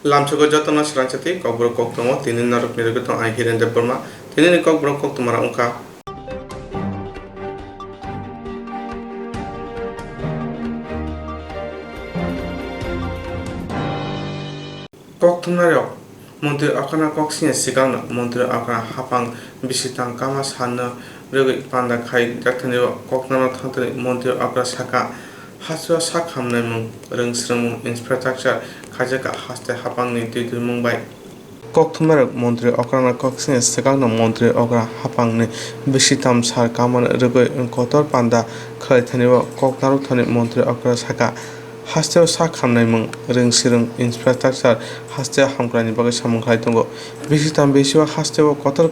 Lamchogo jotona sranchati kokbro koktomo tinin narok nirgoto ai hirende burma tinin kokbro koktomara ungka koktomnarok mantri akana koksine sigana mantri akana hapang bisitang kama sanna rogoi panda khai jaktani koknama thantani mantri akra saka haswa sakhamnai mung rungsrung infrastructure khajaka haste hapangni tui mungbai kokthumar mantri okrana koksine sigana mantri okra hapangni bisitam sar kaman rogoi kotor panda khai thani koknaru thani mantri okra saka haste sakhamnai mung rungsrung infrastructure haste hamkrani bagai samung khai tongo bisitam besiwa haste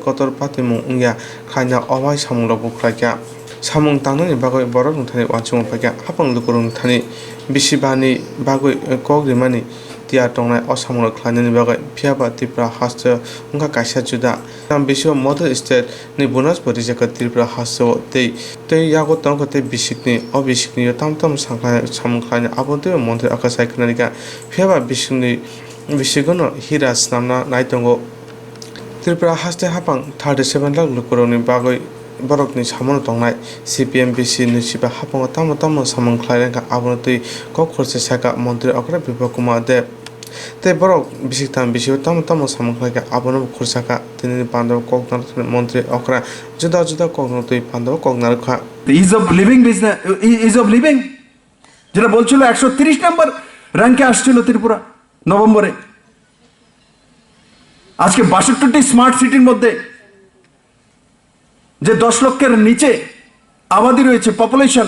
kotor patimung ungya khaina awai samung lobu khlaikya samung tangnani bagoi borok nungthani wansung paikya hapang lukurung thani bisibani bagoi kogrimani tia tongnai osamung khlainani bagoi phiaba Tripura haste ungka kaisa juda tam bisio model state ni bonus bodi jaka Tripura haste tei yago tongko tei bisikni obisikni tamtam sangklai samung khlaini abonte mantri akasai khnarika phiaba bisigono hira snamna naitongo Tripura haste hapang 37 lakh lukurungni bagoi borokni samono tongnai CPMBC nusiba hapango tamo samung khlairengka abonotui kok khorse saka mantri okra Biplop Kumar Deb tei borok bisiktam bisio tamo samung khlaika abono khorsaka tinini pandaw koknar mantri okra juda koknotui pandaw koknar kha is of living business is of living যেটা বলছিল 130 নম্বর র্যাঙ্কে আসছিল ত্রিপুরা নভেম্বরে আজকে 62টি smart সিটির মধ্যে যে 10 লক্ষের নিচে আবাদি রয়েছে পপুলেশন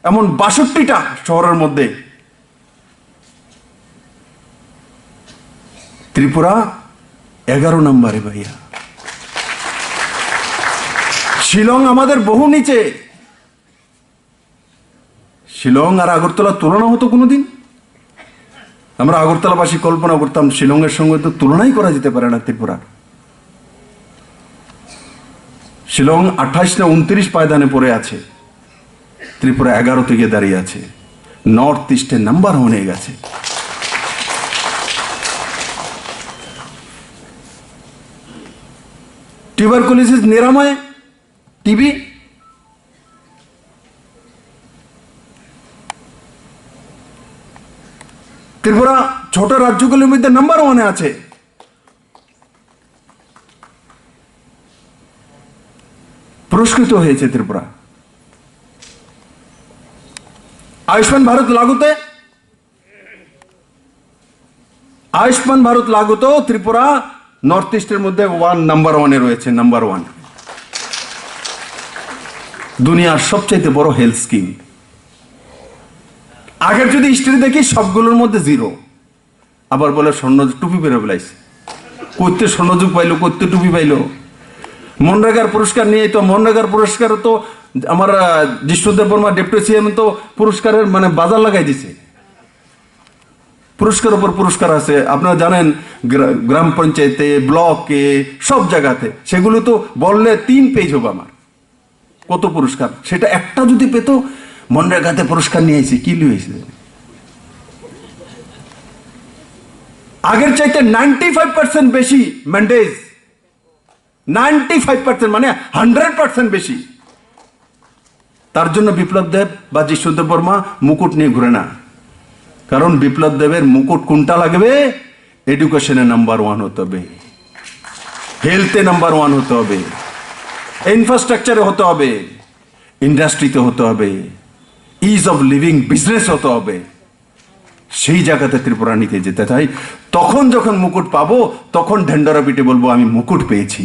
এমন 62টা শহরের মধ্যে ত্রিপুরা 11 নম্বরে ভাইয়া শিলং আমাদের বহু নিচে শিলং আর আগরতলা তুলনা হতো কোনোদিন আমরা আগরতলাবাসী কল্পনা করতাম শিলংয়ের সঙ্গে তো তুলনাই করা যেতে পারে না ত্রিপুরা শিলং 28 না 29 পায়দানে পড়ে আছে ত্রিপুরা 11 থেকে দাঁড়িয়ে আছে নর্থ ইস্টে নাম্বার হয়ে গেছে টিউবারকুলোসিস নিরাময় টিবি ত্রিপুরা ছোট রাজ্যগুলির মধ্যে নাম্বার 1 আছে পুরস্কৃত হয়েছে ত্রিপুরা আয়ুষ্মান ভারত লাগুতেও ত্রিপুরা নর্থ ইস্টের মধ্যে নাম্বার 1 এ রয়েছে নাম্বার 1 দুনিয়ার সবচেয়ে বড় হেলথ স্কিম আগের যদি হিস্ট্রি দেখি সবগুলোর মধ্যে 0 আবার বলে স্বর্ণ টুপি পেরে বেলাইছে করতে স্বর্ণযুগ পাইলো করতে টুপি পাইলো মনরেগার পুরস্কার নিয়ে তো মনরেগার পুরস্কার তো আমার জিষ্ণুদেব বর্মা ডেপুটি সিএম তো পুরস্কারের মানে বাজার লাগাই দিছে পুরস্কার উপর পুরস্কার আছে আপনারা জানেন গ্রাম পঞ্চায়েতে ব্লকে সব জায়গাতে সেগুলো তো বললে 3 পেজ হবে আমার কত পুরস্কার সেটা একটা যদি পেত মনরেগাতে পুরস্কার নিয়ে এসে কি লিয়েছে আগের চাইতে 95% বেশি ম্যান্ডেজ 95% মানে 100% বেশি তার জন্য বিপ্লব দেব বা জিষ্ণুদেব বর্মা মুকুট নিয়ে ঘুরে না কারণ বিপ্লব দেবের মুকুট কোনটা লাগবে এডুকেশনে নাম্বার 1 হতে হবে হেলথে নাম্বার 1 হতে হবে ইনফ্রাস্ট্রাকচারে হতে হবে ইন্ডাস্ট্রিতে হতে হবে ইজ অফ লিভিং বিজনেস হতে হবে সেই জায়গাতে ত্রিপুরা নিতে যেতে চাই তখন যখন মুকুট পাবো তখন ঢেন্ডরা পিটে বলবো আমি মুকুট পেয়েছি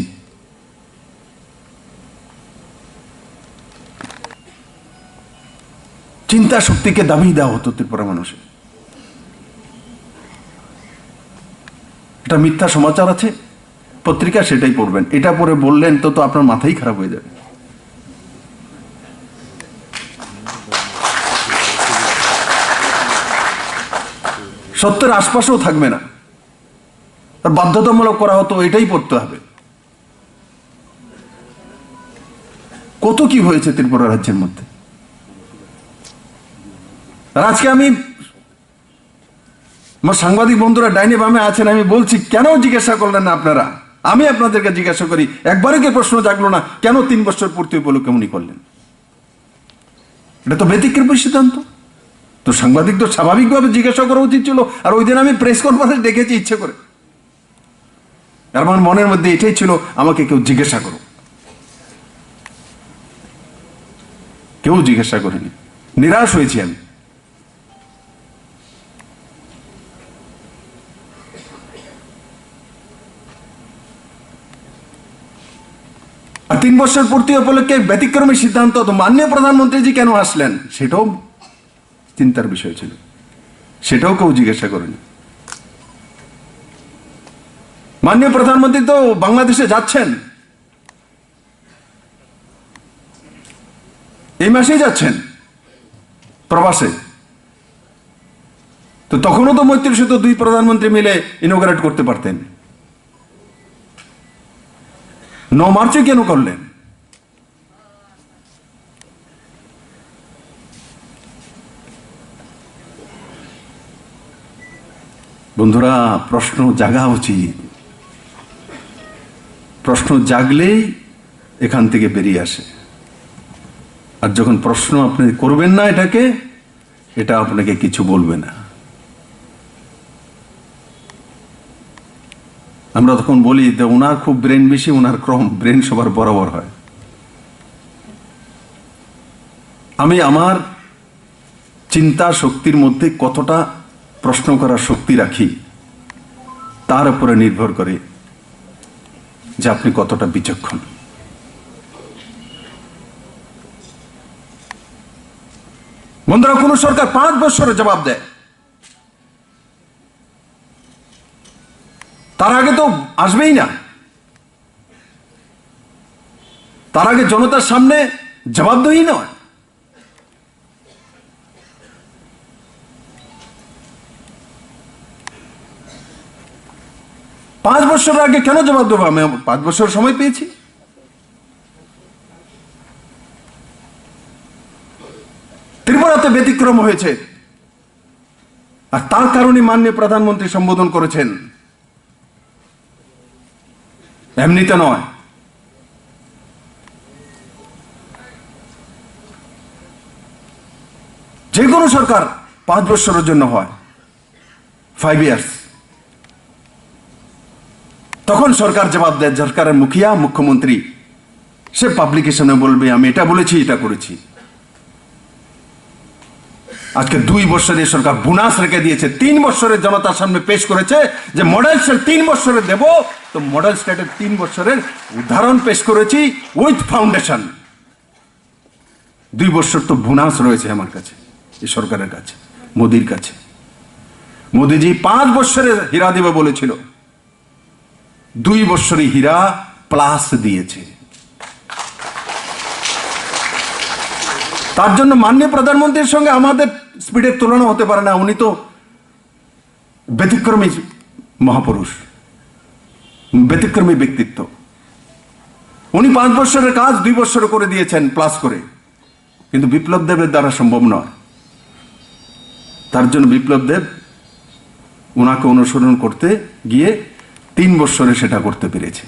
চিন্তা শক্তিকে দাবি দেওয়া হতো ত্রিপুরা মানুষের এটা মিথ্যা সমাচার আছে পত্রিকা সেটাই পড়বেন এটা পড়ে বললেন তো আপনার মাথাই খারাপ হয়ে যাবে সত্যের আশপাশেও থাকবে না আর বাধ্যতামূলক করা হতো এটাই পড়তে হবে কত কি হয়েছে ত্রিপুরা রাজ্যের মধ্যে। আর আজকে আমি আমার সাংবাদিক বন্ধুরা ডাইনে বামে আছেন, আমি বলছি কেন জিজ্ঞাসা করলেন না আপনারা? আমি আপনাদেরকে জিজ্ঞাসা করি, একবারও কি প্রশ্ন জাগলো না কেন 3 বছর পূর্তি উপলক্ষে উনি করলেন? এটা তো ব্যতিক্রমী সিদ্ধান্ত। তো সাংবাদিক তো স্বাভাবিকভাবে জিজ্ঞাসা করা উচিত ছিল। আর ওই দিন আমি প্রেস কনফারেন্স ডেকেছি ইচ্ছে করে, আর আমার মনের মধ্যে এটাই ছিল আমাকে কেউ জিজ্ঞাসা করো। কেউ জিজ্ঞাসা করেনি, নিরাশ হয়েছি আমি। আর 3 বছর পূর্তি উপলক্ষে ব্যতিক্রমী সিদ্ধান্ত, তো মাননীয় প্রধানমন্ত্রীজি কেন আসলেন সেটাও চিন্তার বিষয় ছিল, সেটাও কেউ জিজ্ঞাসা করেনি। মাননীয় প্রধানমন্ত্রী তো বাংলাদেশে যাচ্ছেন, এই মাসেই যাচ্ছেন প্রবাসে। তো তখনও তো মৈত্রী সেতু 2 প্রধানমন্ত্রী মিলে ইনোগ্রেট করতে পারতেন। 9 মার্চে কেন করলেন? বন্ধুরা, প্রশ্ন জাগা উচিত। প্রশ্ন জাগলেই এখান থেকে বেরিয়ে আসে। আর যখন প্রশ্ন আপনি করবেন না এটাকে, এটা আপনাকে কিছু বলবে না। আমরা তখন বলি যে ওনার খুব ব্রেন বেশি, ওনার কম, ব্রেন সবার বরাবর হয়। আমি আমার চিন্তা শক্তির মধ্যে কতটা প্রশ্ন করার শক্তি রাখি তার উপরে নির্ভর করে যে আপনি কতটা বিচক্ষণ। বন্ধুরা, কোন সরকার 5 বছরে জবাব দেয়, তার আগে তো আসবেই না। তার আগে জনতার সামনে জবাবদিহি নয়। পাঁচ বছর আগে কেন জবাব দেবো? আমি 5 বছর সময় পেয়েছি। ত্রিপুরাতে ব্যতিক্রম হয়েছে, আর তার কারণে মাননীয় প্রধানমন্ত্রী সম্বোধন করেছেন, এমনিতে নয়। যে কোনো সরকার 5 বছরের জন্য হয়, 5 ইয়ার্স। তখন সরকার জবাব দেয়, সরকারের মুখিয়া মুখ্যমন্ত্রী সে পাবলিকেশনে বলবে আমি এটা বলেছি, এটা করেছি। আজকে 2 বছরে সরকার বোনাস রেখে দিয়েছে, 3 বছরের জনতার সামনে পেশ করেছে যে মডেল স্টেট 3 বছরে দেব। তো মডেল স্টেটের 3 বছরের উদাহরণ পেশ করেছি উইথ ফাউন্ডেশন। 2 বছর তো বোনাস রয়েছে আমার কাছে, এই সরকারের কাছে, মোদির কাছে। মোদিজি 5 বছরে হীরা দেবে বলেছিল, 2 বছরে হীরা প্লাস দিয়েছে। তার জন্য মাননীয় প্রধানমন্ত্রীর সঙ্গে আমাদের স্পিডের তুলনা হতে পারে না। উনি তো ব্যতিক্রমী মহাপুরুষ, ব্যতিক্রমী ব্যক্তিত্ব। উনি 5 বছরের কাজ 2 বছরে করে দিয়েছেন প্লাস করে, কিন্তু বিপ্লব দেবের দ্বারা সম্ভব নয়। তার জন্য বিপ্লব দেব ওনাকে অনুসরণ করতে গিয়ে 3 বছরে সেটা করতে পেরেছে।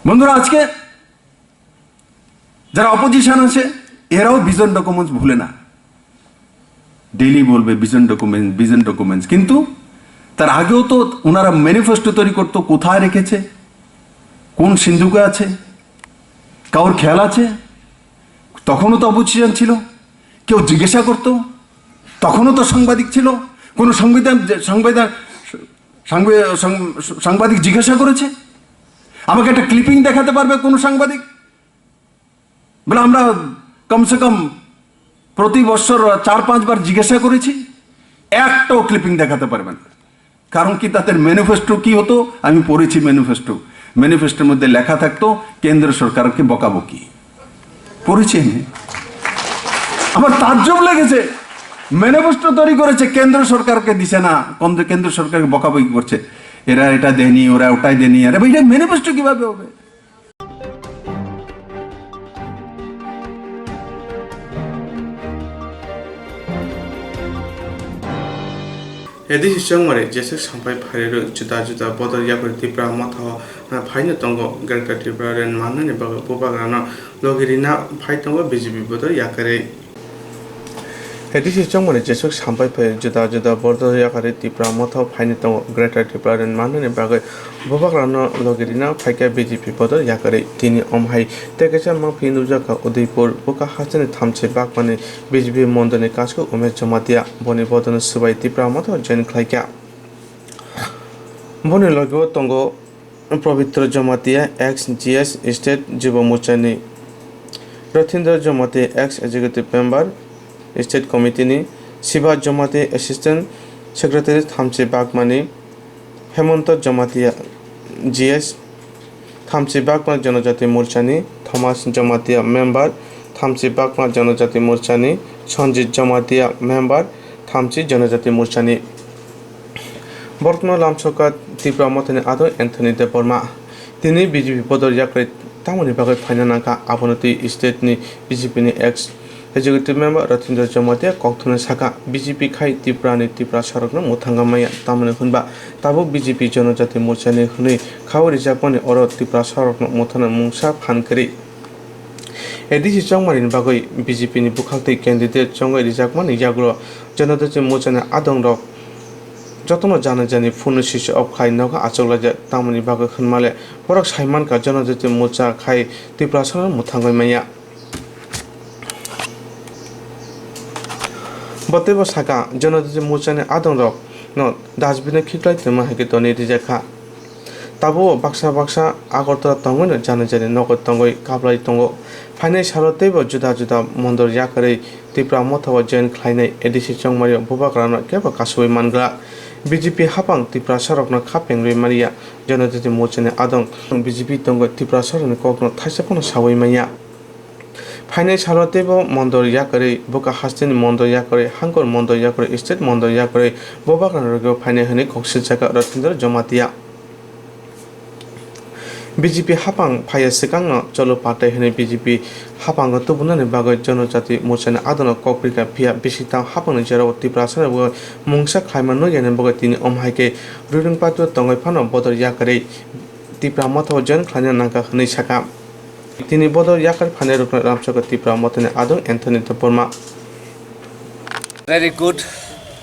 বন্ধুরা, আজকে যারা অপোজিশন আছে এরাও ভিজন ডকুমেন্টস ভুলে না, ডেইলি বলবে ভিজন ডকুমেন্টস। কিন্তু তার আগেও তো ওনারা ম্যানিফেস্টো তৈরি করতো, কোথায় রেখেছে, কোন সিন্ধুকে আছে, কারোর খেয়াল আছে? তখনও তো অপোজিশন ছিল, কেউ জিজ্ঞাসা করতো, তখনও তো সাংবাদিক ছিল। কোন সাংবাদিক জিজ্ঞাসা করেছে? আমাকে একটা ক্লিপিং দেখাতে পারবে কোন সাংবাদিক? বলে আমরা কমসে কম প্রতি বছর 4-5 বার জিজ্ঞাসা করেছি, একটাও ক্লিপিং দেখাতে পারবেন। কারণ কি, তাদের ম্যানিফেস্টো কি হতো? আমি পড়েছি ম্যানিফেস্টোর মধ্যে লেখা থাকতো কেন্দ্র সরকারকে বকাবকি। পড়েছি আমি, আমার তাজ্জব লেগেছে। ম্যানিফেস্টো তৈরি করেছে, কেন্দ্র সরকারকে দিছে না, কেন্দ্র সরকারকে বকাবকি করছে। এরা এটা দেয়নি, ওরা ওটাই দেয়নি, আরে ভাই এটা ম্যানিফেস্টো কিভাবে হবে? Edi Shangmare, Jessic Sampai Pare, Juda, Boda Yakuri Tipra, Mata, Pine Tongo, Gerka Tipra, and Manan, Bobagana, Logirina, Python, BGB, Boda Yakare. Edi Shangmare, Jessic Sampai Pare, Juda, Boda Yakari Tipra, Mata, Pine Tongo, Greta Tipra, and Manan, Bobagana, Logirina, Pika, BGP, Boda Yakare, Tini Omhai, Tekacha Mapinujaka, Udipur, Boka Hasan, Tamche, Bakmani, BGB Mondane Casco, Omechamatia, Boni Bodan Subai Tipra, Mata, Jen Klaika. Boni Logo Tongo, Provitra Jamatia, ex GS Estate, Jibomuchani. Rothinder Jamate, ex executive member, State Committee, Siva Jamate, Assistant Secretary Thamche Bakmani, Hemonta Jamatia, GS, Thamche Bakman Janajati Murchani, Thomas Jamatia member, Thamche Bakman Janajati Murchani, Sanjit Jamatia member, Thamche Janajati Murchani. Bortno Lamsoka, Tipra Motani Ado, Anthony de Borma. Tini BGP Podor Yakret, Tamoni Bagat Fananaka, Abonati, State ni, BGP ex. Executive member Rothinder Jamatia, Koktuna Saka, BGP Kai Tiprani Tipra Sarokno, Mutangamaya, Tamana Hunba, Tabu BGP Janajati Murchani Huni, Kauri Japoni or Tipra Sarokno, Mutana Mungsa, Pankari. Edisi Jongmarin Bagoi, BGP ni Bukati candidate Jongo Rizakman, Yagro, Janadati Muchana Adonro, Jotono Janajani, Funushi of Kai Noga, Acholaja, Tamani Bago Hunmale, Porak Haimanka, Janadati Mucha Kai, Tipra Saran, Mutangamaya. Botebo Saka, Jonathan Muchane Adonro, no, Dasbina Kiklai, the Mahakitoni Rijaka. Tabu, Baksa, Agota Tongo, Janajani, Noko Tongo, Kablai Tongo, Fine Charlotte, Juda, Mondor Yakare, Tipra Motawa, Jen Kleine, Edisi Chong Mario, Bobagrana, Keva Kasui Mangla, BGP Hapang, Tipra Sarokno, Kaping, Maria, Jonathan Muchane Adon, BGP Tongo, Tipra Saran, Kokno, Tasapon, Sawi Maya. Fine Charlotte, Mondor Yakare, Boka Hastin, Mondor Yakare, Hankor Mondor Yakare, State Mondor Yakare, Bobagran, Fine Honey, Coxaka, Rothinder, Jamatia. BGP Hapang, Paya Sekang, Jolo Pate, BGP Hapang, Tubuna, Bago, Jonojati, Muchan, Adona, Kokrika, Pia, Bishita, Hapang, Jero, Tiprasa, Mungsa, Kaimano, and Bogatini, Omhake, Ruling Patu, Tongapano, Bodor Yakare, Tipra Moto, Jen, Klanyanaka, Nishaka. Tini Bodor Yakar, Panero, Ramsaka, Tipra Motan, Adon, Anthony Topoma. Very good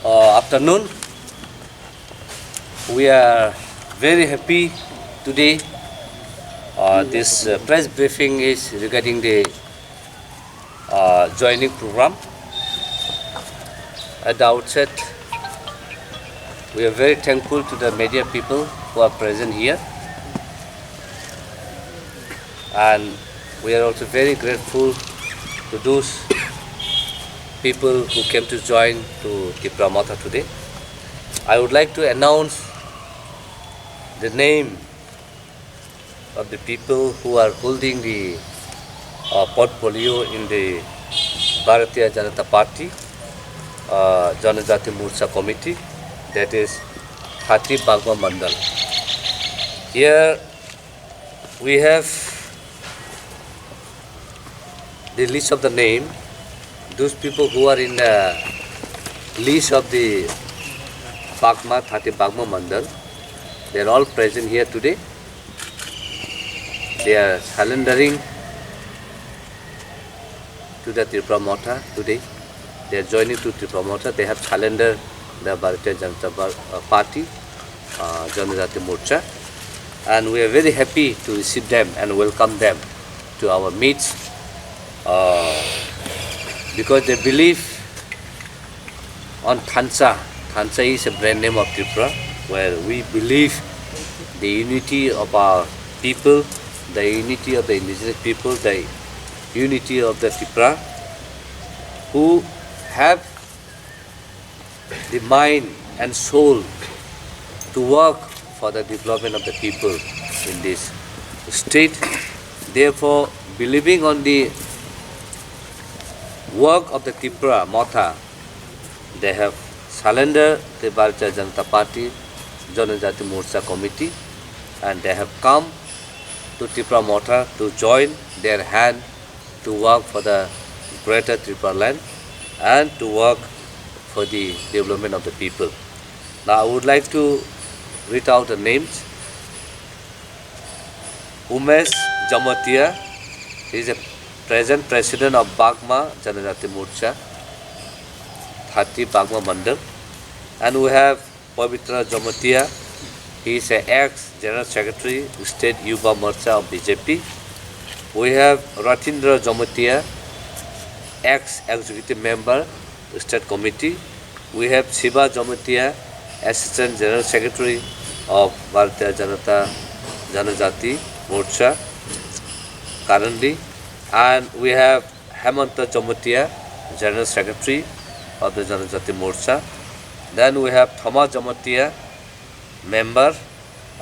afternoon. We are very happy today. This press briefing is regarding the joining program. At the outset, we are very thankful to the media people who are present here. And we are also very grateful to those people who came to join to Tipra Mata today. I would like to announce the name of the people who are holding the portfolio in the Bharatiya Janata Party Janajati Morcha Committee, that is Hati Bagma Mandal. Here we have the list of the name. Those people who are in the list of the Bagma, Hati Bagma Mandal, they are all present here today. They are surrendering to the Tipra Mata today. They are joining to Tipra Mata. They have surrendered the Bharatiya Janata Party, Janajati Morcha, and we are very happy to receive them and welcome them to our midst because they believe on Thansa. Thansa is a brand name of Tripura, where we believe the unity of our people, the unity of the indigenous people, the unity of the Tripura, who have the mind and soul to work for the development of the people in this state. Therefore, believing on the work of the Tipra Mata, they have surrendered the Bharatiya Janata Party Janajati Morcha committee, and they have come to Tripura Motha to join their hand to work for the greater Tripura land and to work for the development of the people. Now I would like to read out the names. Umesh Jamatia, he is a present president of Bagma Janajati Morcha, 30 Bagma Mandal. And we have Pavitra Jamatia, he is an ex-General Secretary, State Yuva Morcha of BJP. We have Ratindra Jamatia, ex-executive member, State Committee. We have Shiva Jamatia, Assistant General Secretary of Bharatiya Janata Janajati Morcha currently. And we have Hemanta Jamatia, General Secretary of the Janajati Morcha. Then we have Thomas Jamatia, member,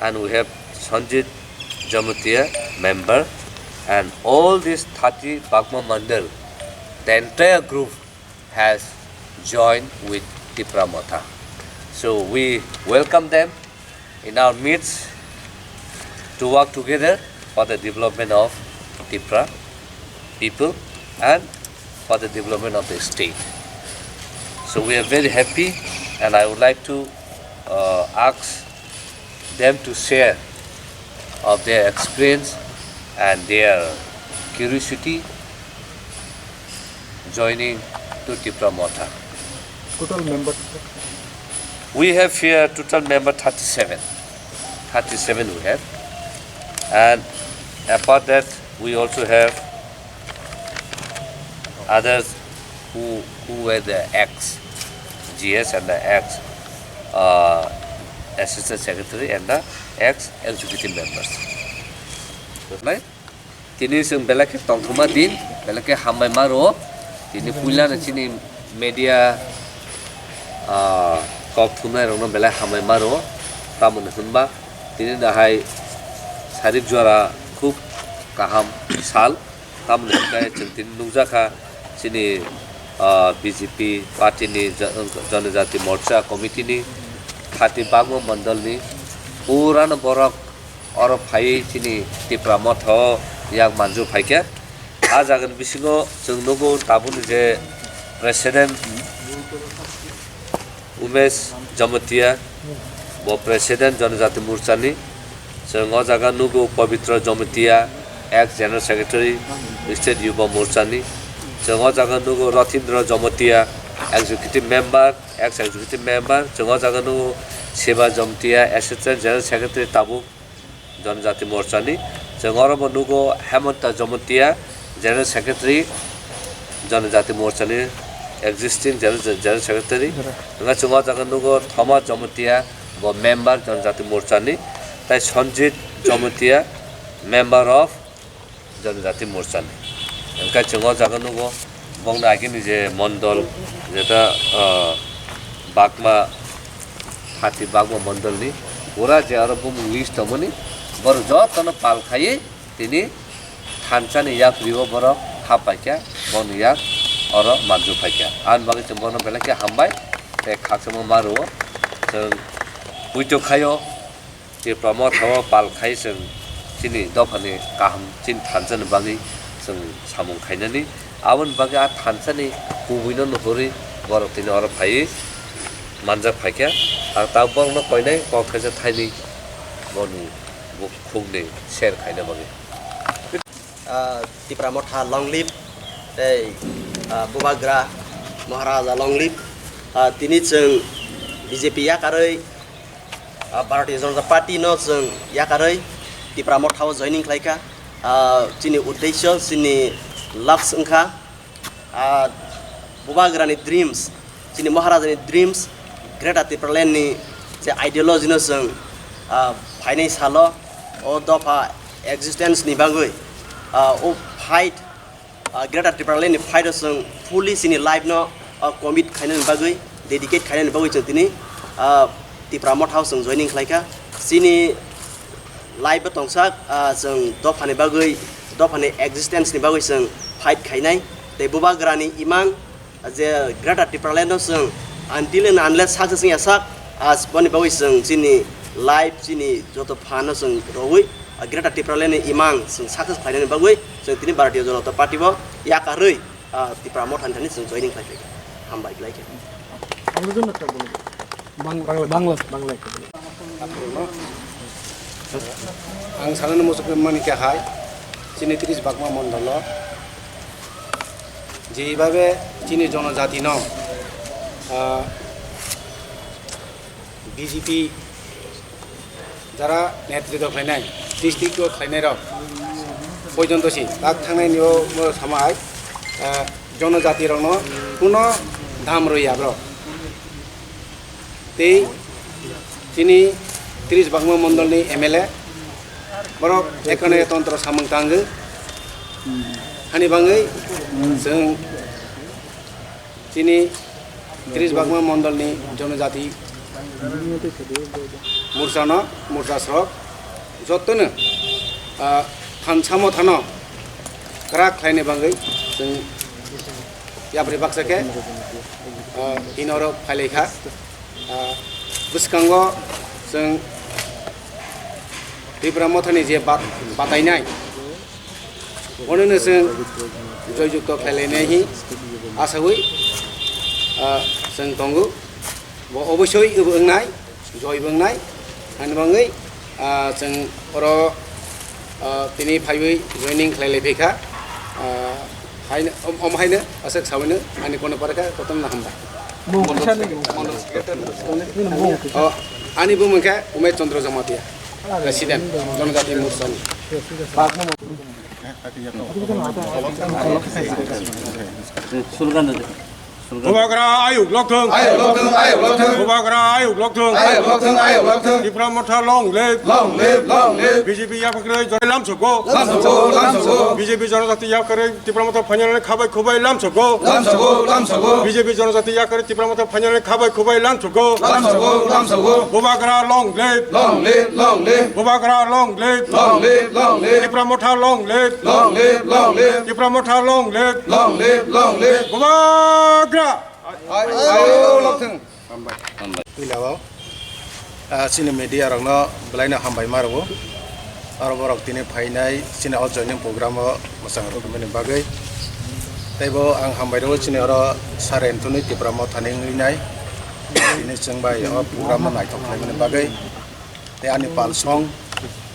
and we have Sanjit Jamatia, member. And all these 30 Bagma Mandal, the entire group has joined with Tripura Motha. So we welcome them in our midst to work together for the development of Tripura people and for the development of the state. So we are very happy, and I would like to ask them to share of their experience and their curiosity joining to Tripura Motha. Total members? We have here total member 37. 37 we have. And apart that, we also have others who were the ex-GS and the ex-Assistant Secretary and the ex-executive members. Right? Tini sing belake tongthuma din belake hamai maro tini puila na chini media kok thumna rongna belai hamai maro tamun hunba tini dahai sarik jora khub kaham sal tamun kai chintini nungjakha chini BJP party ni Janajati Morcha committee ni Khati Bagma Mandal ni puran borok or phai chini Tripura Motha yak manju phaikya ajagan bisingo जों नुगौ ताबुन जे president Umesh Jamatia bo president Janajati Morcha ni जों अजागा नुगौ Pavitra Jamatia ex general secretary state Yuva Morcha ni जों अजागा नुगौ Ratindra Jamatia executive member ex executive member जों अजागा नुगौ Shiva Jamatia assistant general secretary tabu Janajati Morcha ni जों अरब नुगौ Hemanta Jamatia general secretary Janajati Morcha ni existing general secretary nga जों अजागा नुगौ Thomas Jamatia bo member Janajati Morcha ni tai Sanjit Jamatia member of Janajati Morcha ni engka जों अजागा नुगौ bongna agini je mandal jeta Bagma Khati Bagma mandal ni ora je arabum list amoni bor jotana pal khai tini thanchani yak ribo bor hapaikya bon yak oro manju phaikya an bagi chembono belake hambai te khaksamo maru जों buito khayo je Tripura Motha pal khai जों tini dofani kaham chin thanchani bagi जों samung khainani abon bagi a thanchani kubuino nohori bor tini oro phai manja phaikya ar tabong no koinai kokhaja thaini bonu khungni share khaina bagi Tripura Motha long live tei Bubagra Maharaja long live tini जों BJP yakaroi Bharatiya Janata Party no जों yakaroi Tripura Motha joining khlaika chini uddesho chini laks wngkha Bubagra ni dreams chini Maharaja ni dreams Greater Tripura land ni je ideology no जों phainai salo o dofa existence ni bagui o fight Greater Tripura land ni fight जों fully chini life no commit khaina ni bagui dedicate khaina ni bagui जों tini Tripura Motha जों joining khlaika chini life tongsak जों dofani bagui dofani existence ni bagui जों fight khainai tei Bubagra ni imang je Greater Tripura land no जों until and unless success yasak boni bagui जों chini life चिनी जत फानो जों रवै greater त्रिपुरालेण्डनि इमां जों साक्सेस फाइनायनि बागै जों दिनै भारतीय जनता पार्टीबो याकारै त्रिपुरा मथानि जों जयनिं खालामबाय हामबाय लाइक आं सानो मोसुक मानिके हाय चिनी 30 बागमा मंडल যেভাবে চিনি জনজাতি ন বিজেপি যারা নেতৃত্ব খাইনাय ডিস্ট্রিক্ट खायनाय रक পর্যন্তসি তাক थांनायनि समाय जनजाति रन কোনো দাম রইয়াব্র ते চিনি 30 बागमा मंडलनि एमएलए बरक एकने तंत्र सामंतांगो हानि बाङै जों चिनी 30 बागमा मंडलनि जनजाति मुर्जा स्रक जतनो थानसामो थानो ग्राक खायने बाङै जों याब्रे बाक्साके इनर फाइलेखा बुसकांगो जों त्रिपुरा मथानि जे बादायनाय अननो जों जयजुक्त खालायनायनि आसावै जों दंगो अबयस्सै ओंनाय जय बोंनाय हानबाङै जों अर दिनै फाइबै जयनिं खालायलायफैखा हायनो अमहायनो असक सावैनो आंनि कोन पारका कतम हामबाय आंनि बुंमोनखा उमेश चंद्र जमातिया प्रेसिडेंट जनजाति मोर्चानि Bubakra ayuk lokthung Bubakra ayuk lokthung Tripura Motha long live BJP yapakre joy lam soko BJP जनजाति yakare Tripura Motha phanyane khabai khubai lam soko BJP जनजाति yakare Tripura Motha phanyane khabai khubai lam soko Bubakra long live Bubakra long live Tripura Motha long live Tripura Motha long live Bubakra चिनी media रंग बलायना हामबाय मारबो आरो बरक दिनै फायनाय चिनी अल जयनिं programme मोजां रोखोमनि बागै तैबो आं हामबाय दङ चिनी आरो सारेन्टुनि त्रिपुरा मथानि ngैनाय दिनै जोंबाय प्रोग्राम नायथं खालामनि बागै ते आनि पालसं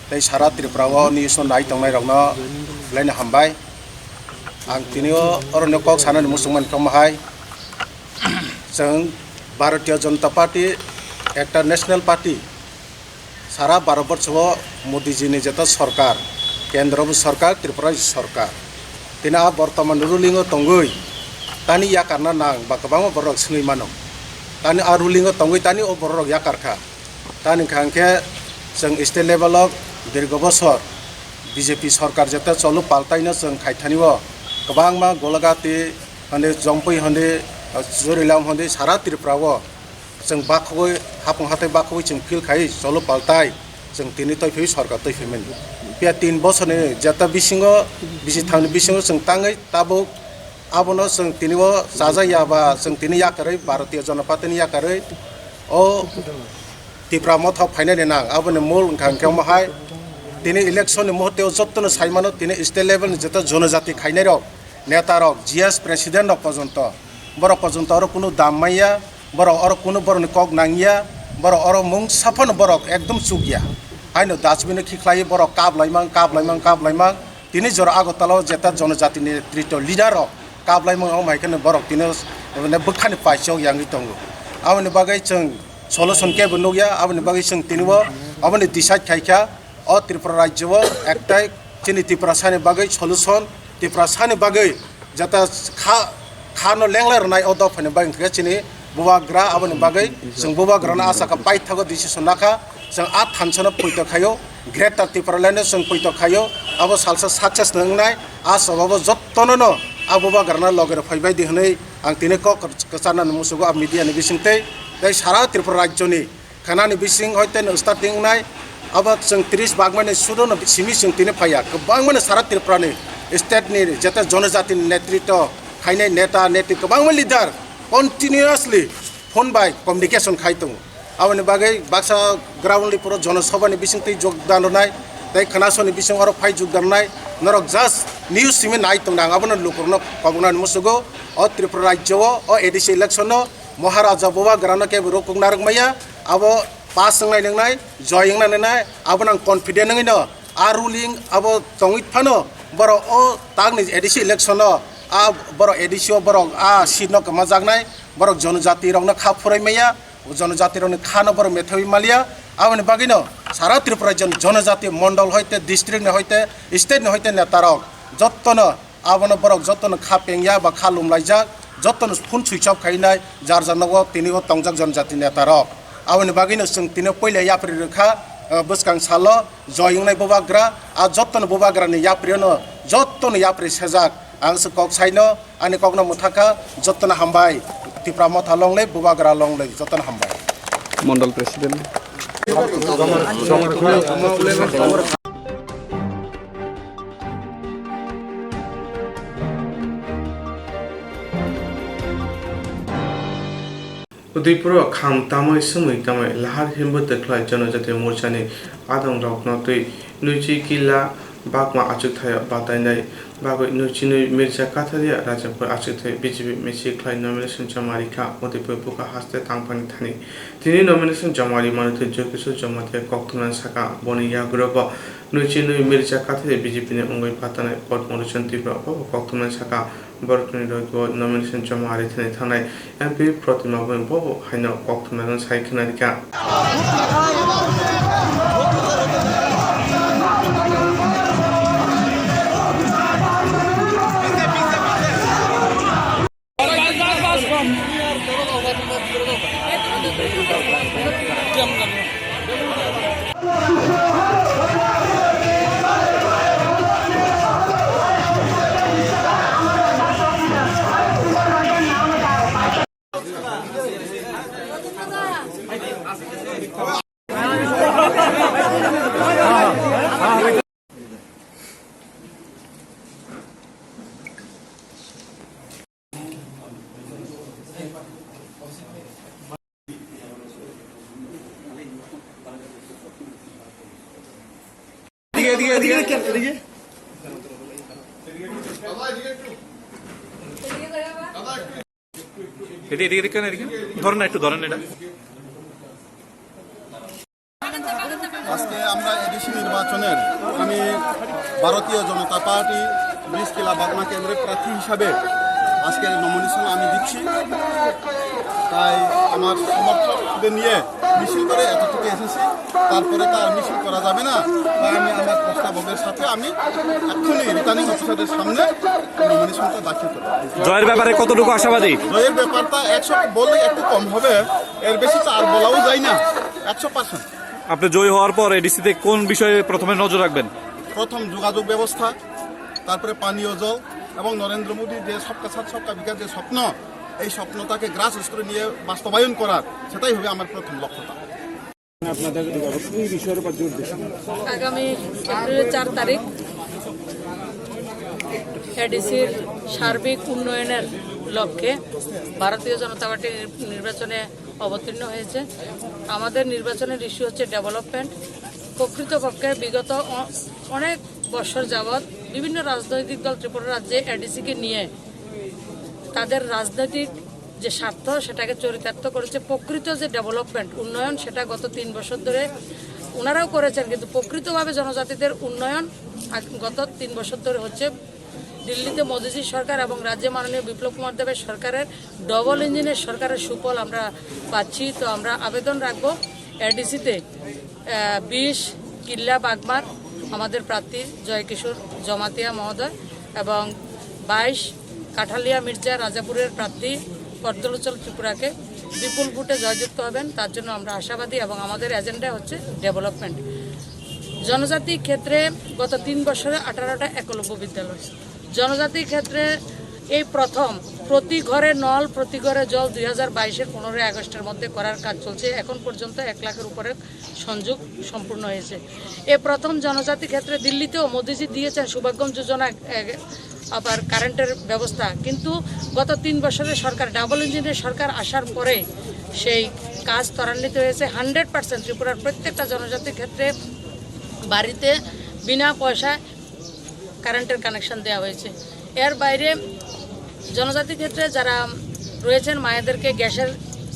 ते सारा त्रिपुराव निस नाय तंनाय रंग बलायना हामबाय आं दिनै अरनो कक सानानि मुसलमान कमहाय जों भारतीय जनता पार्टी एक नेशनल पार्टी सारा भारतवर्ष मोदी जी ने जता सरकार केंद्र सरकार त्रिपुरा सरकार तिना बर्तमान रुलिंग तंगै तानी या कारना नां बाकबां बरक सङै मानो तानी आ रुलिंग तंगै तानी ओ बरक या कारखा तानी खांखे जों स्टेट लेवल दीर्घ बছर बीजेपी सरकार जता चलु पाल्टाइनो जों खायथानिव गोबां मा गलागाति हने जंपै हने जुरिलाम हने सारा त्रिपुराव जों बाखबै हाफं हाथाय बाखबै जों फिल खाय चलु पाल्टाय जों तिनि तयफै सरकार तयफैमोन बे 3 बছरनि जता बिसिङो बिसि थांनि बिसिङो जों ताङै ताबो आबनो जों तिनिव जाजायाबा जों तिनि याकरै भारतीय जनता पार्टीनि याकरै ओ त्रिपुरा मथा फाइनायनि नां आबनो मूल खांखेव माहाय तिनि इलेक्शन मुहूर्तेव जत्तनो साइमानो तिनि स्टेट लेवल जता जनजाति खायनाय रक नेता रक जीएस प्रेसिडेंट रक पर्यंत बरक पर्यंत आरो कोनो दाममाया बरक आरो कोनो बरनि कक नांगिया बरक आरो मुं साफन बरक एकदम चुगिया आइनो दासबिनो खिख्लाय बरक काबलायमां तिनि जर आगतलाव जेता जनजाति नेतृत्व लिडार काबलायमां माइखने बरक तिनि माने बखानि पाइसौ यांगि दंगो आबनि बागै जों सलुशन के बनोगिया आबनि बागै जों तिनिबो आबनि डिसाइड खायखा अ त्रिपुरा राज्यव एकटाय चिनि त्रिपुरा सानि बागै सलुशन त्रिपुरा सानि बागै जता खानो लेंलारनाय अ दफानि बागै चिनि बुबाग्रा आबनि बागै जों बुबाग्राना आसाखा पाइथागो डिसिसन नाखा जों आ थानसना फैत खायो ग्रेटर त्रिपुरालेण्ड जों फैत खायो आबो सालसा सक्सेस नंनाय आसाबाबो जत्तनो आ बुबाग्राना लगेर फैबाय दिहनै आं तिनि कचाना मुसुगो आ मीडियानि बिसिंतै दै सारा त्रिपुरा राज्यनि खानानि बिसिं हयते स्टार्टिं नाय अब जों 30 बागमानि सुदनो सिमि जों तिनि फाया गोबां माने सारा त्रिपुरानि स्टेटनि जते जनजातिनि नेतृत्व खायनाय नेता नेति गोबां leader continuously phone by communication खायदों aboni bagai baksa ground li puro jonosabha ni bising tei jogdan nai tei khanasoni bising aro phai jogdan nai norok just news simi nai tongdang aboni lukurno kobungan musugo o Tripura rajyo o ADC election no Maharaja Boba Grana ke rokung narok maya abo pass ngai nai joying nai abonang confident ngai no a ruling abo tongit phano boro o tagni ADC election no a boro ADC boro a sidno kamajak nai boro jonojati rok na kha phurai maya जनजाति खाना बड़ मेथावी मालिया आबनि बागिनो सारा त्रिपुरा जनजाति मंडल हईते district हईते state हईते नेतारक जतन आबनो बरक जतन खा पेंगिया बा खा लुमलाइजाक जतन फुन सुइच अफ खाइनाय जार जानगो तिनिगो तंगजाक जनजाति नेतारक आबनि बागिनो जों तिनो पहिले याप्रि रेखा बसकां सालो जयिंनाय बोबाग्रा आ जतन बोबाग्रानि याप्रिनो जतन याप्रि सेजाक आं कक साइनो आनि ककनो मुथाका जतन हामबाय Tripura Motha longley Bobagra longley joton hambai मंडल प्रेसिडेंट उदयपुर खाम तामाय समय तामाय लाहार हिम्बो देखलाय जनजाति मोर्चानि आदम रावनातै नुची किला बागमा आचुथाय बातायनाय बागै नुचिनै मिर्जा काथारिया राजापुर आचुथाय बीजेपी मेसि क्लाय नमिनेशन जमारिखा उदयपुर बुका हास्ते थांफानि थानि तिनि नमिनेशन जमारि मानथै जयकिशोर जमाते कक्तुनान साका बनिया ग्रुप नुचिनै मिर्जा काथारिया बीजेपी ने अंगै पातानाय पद मरुचन त्रिपुरा कक्तुनान साका बरकनि रगो नमिनेशन जमारि थानि थानाय एमपी प्रतिमा बो हाइना कक्तुनान साइखनारिका ধরেন একটু ধরেন এটা আজকে আমরা এডিসি নির্বাচনের আমি ভারতীয় জনতা পার্টি 20 কিলা বাগমা কেন্দ্রের প্রার্থী হিসাবে আজকে নমিনেশন আমি দিচ্ছি তাই আমার সমর্থকদের নিয়ে মিছিল করে এতটুকু এসেছি তারপরে তো আর মিছিল করা যাবে না তাই আমি আমার প্রস্তাবকের সাথে আমি এক্ষুনি রিটার্নিং অফিসারের সামনে নমিনেশনটা দাখিল করব জয়ের ব্যাপারে কতটুকু আশাবাদী জয়ের ব্যাপারটা 100 বললে একটু কম হবে এর বেশি তো আর বলাও যায় না 100%। আপনি জয়ী হওয়ার পর এডিসিতে কোন বিষয়ে প্রথমে নজর রাখবেন? প্রথম যোগাযোগ ব্যবস্থা, তারপরে পানীয় জল এবং নরেন্দ্র মোদীর যে সবকা সাথ সবকা বিকাশ যে স্বপ্ন, এই স্বপ্নটাকে গ্রাস করে নিয়ে বাস্তবায়ন করার, সেটাই হবে আমার প্রথম লক্ষ্যটা। আগামী এপ্রিলের 4 তারিখ এডিসির সার্বিক উন্নয়নের লক্ষ্যে ভারতীয় জনতা পার্টি নির্বাচনে অবতীর্ণ হয়েছে। আমাদের নির্বাচনের ইস্যু হচ্ছে ডেভেলপমেন্ট। প্রকৃতপক্ষে বিগত অনেক বছর যাবৎ বিভিন্ন রাজনৈতিক দল ত্রিপুরা রাজ্যে এডিসিকে নিয়ে তাদের রাজনৈতিক যে স্বার্থ সেটাকে চরিতার্থ করেছে। প্রকৃত যে ডেভেলপমেন্ট উন্নয়ন সেটা গত 3 বছর ধরে ওনারাও করেছেন, কিন্তু প্রকৃতভাবে জনজাতিদের উন্নয়ন গত 3 বছর ধরে হচ্ছে। দিল্লিতে মোদীজির সরকার এবং রাজ্যে মাননীয় বিপ্লব কুমার দেবের সরকারের ডবল ইঞ্জিনের সরকারের সুফল আমরা পাচ্ছি। তো আমরা আবেদন রাখবো এডিসিতে 20 কিল্লা বাগমার আমাদের প্রার্থী জয়কিশোর জমাতিয়া মহোদয় এবং 22 কাঠালিয়া মির্জা রাজাপুরের প্রার্থী পদ্মলোচন ত্রিপুরাকে বিপুল ভোটে জয়যুক্ত হবেন, তার জন্য আমরা আশাবাদী এবং আমাদের এজেন্ডা হচ্ছে ডেভেলপমেন্ট। জনজাতির ক্ষেত্রে গত 3 বছরে 18টা একলব্য বিদ্যালয়। জনজাতির ক্ষেত্রে এই প্রথম প্রতি ঘরে নল প্রতি ঘরে জল 2022-এর 15 আগস্টের মধ্যে করার কাজ চলছে। এখন পর্যন্ত 1 লাখের উপরে সংযোগ সম্পূর্ণ হয়েছে। এই প্রথম জনজাতি ক্ষেত্রে দিল্লিতেও মোদীজি দিয়েছেন সৌভাগ্যম যোজনা, আবার কারেন্টের ব্যবস্থা, কিন্তু গত 3 বছরের সরকার ডাবল ইঞ্জিনের সরকার আসার পরে সেই কাজ ত্বরান্বিত হয়েছে। 100% ত্রিপুরার প্রত্যেকটা জনজাতির ক্ষেত্রে বাড়িতে বিনা পয়সায় কারেন্টের কানেকশন দেওয়া হয়েছে। এর বাইরে জনজাতির ক্ষেত্রে যারা রয়েছেন মায়েদেরকে গ্যাসের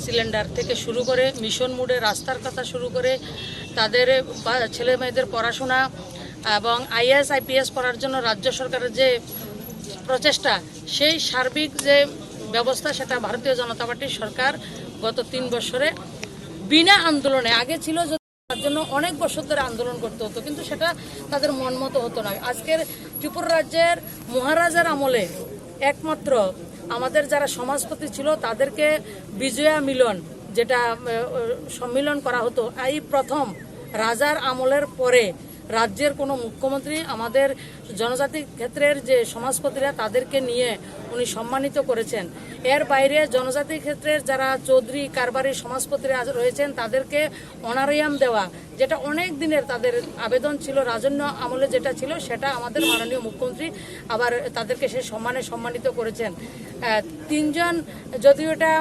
সিলিন্ডার থেকে শুরু করে মিশন মোডে রাস্তার কথা শুরু করে তাদের ছেলে মেয়েদের পড়াশোনা এবং IAS IPS করার জন্য রাজ্য সরকারের যে প্রচেষ্টা, সেই সার্বিক যে ব্যবস্থা সেটা ভারতীয় জনতা পার্টির সরকার গত 3 বছরে বিনা আন্দোলনে, আগে ছিল তার জন্য অনেক বছর ধরে আন্দোলন করতে হতো কিন্তু সেটা তাদের মন মতো হতো না। আজকের ত্রিপুরা রাজ্যের মহারাজার আমলে একমাত্র আমাদের যারা সমাজপতি ছিল তাদেরকে বিজয়া মিলন যেটা সম্মিলন করা হতো, এই প্রথম রাজার আমলের পরে রাজ্যের কোনো মুখ্যমন্ত্রী আমাদের জনজাতি ক্ষেত্রের যে সমাজপতিরা তাদেরকে নিয়ে উনি সম্মানিত করেছেন। এর বাইরে জনজাতি ক্ষেত্রের যারা চৌধুরী কারবারি সমাজপতিরা রয়েছেন তাদেরকে অনারিয়াম দেওয়া, যেটা অনেক দিনের তাদের আবেদন ছিল, রাজন্য আমলে যেটা ছিল সেটা আমাদের মাননীয় মুখ্যমন্ত্রী আবার তাদেরকে সেই সম্মানে সম্মানিত করেছেন। 3 জন, যদিও এটা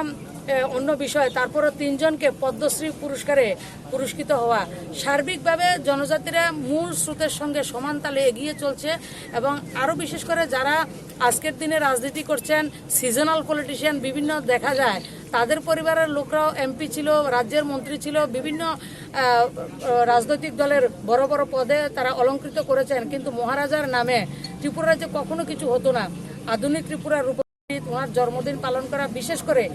অন্য বিষয়, তারপরও 3 জনকে পদ্মশ্রী পুরস্কারে পুরস্কৃত হওয়া। সার্বিকভাবে জনজাতিরা মূল স্রোতের সঙ্গে সমান তালে এগিয়ে চলছে এবং আরও বিশেষ করে যারা আজকের দিনে রাজনীতি করছেন, সিজনাল পলিটিশিয়ান বিভিন্ন দেখা যায়, তাদের পরিবারের লোকরাও MP ছিল, রাজ্যের মন্ত্রী ছিল, বিভিন্ন রাজনৈতিক দলের বড় বড় পদে তারা অলঙ্কৃত করেছেন, কিন্তু মহারাজার নামে ত্রিপুরা রাজ্যে কখনো কিছু হতো না। আধুনিক ত্রিপুরার রূপ ওনার জন্মদিন পালন করা, বিশেষ করে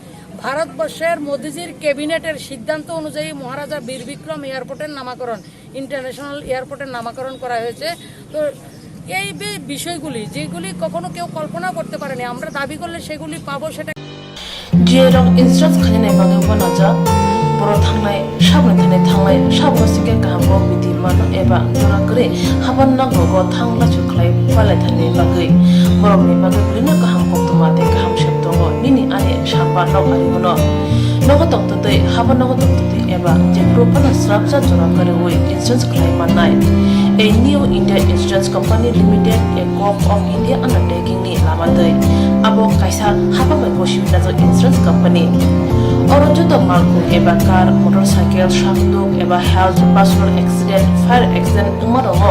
ভারতবর্ষের মোদিজির ক্যাবিনেটের সিদ্ধান্ত অনুযায়ী মহারাজা বীর বিক্রম এয়ারপোর্টের নামকরণ, ইন্টারন্যাশনাল এয়ারপোর্টের নামকরণ করা হয়েছে। তো এই বিষয়গুলি যেগুলি কখনো কেউ কল্পনা করতে পারেনি, আমরা দাবি করলে সেগুলি পাবো। সেটা জিরং ইনস্ট্রান্স খালিনাय बागै बनाजा बर' थांनाय साबनाय थांनाय साबसिके गाहामखौ बिदि मानो एबा जरागरे हाबान नांगौ थांला सुख्लाय पालायथानि बागै बर'नि बागै बिनो गाहामखौ तुमाते गाहाम शब्दङ निनि आने साबा नगारिमोनो नगो तंतदै हाबान नगो तंतदै एबा जे प्रोपाना स्राबजा जरागरे वे इन्स्ट्रान्स खालाय मानाय A new India Insurance Company Limited, a co-op of India undertaking ni lamadai abo kaisa haba mai boshimna jo insurance company orojo to malku eba car motorcycle shakduk eba health personal accident fire accident umaromo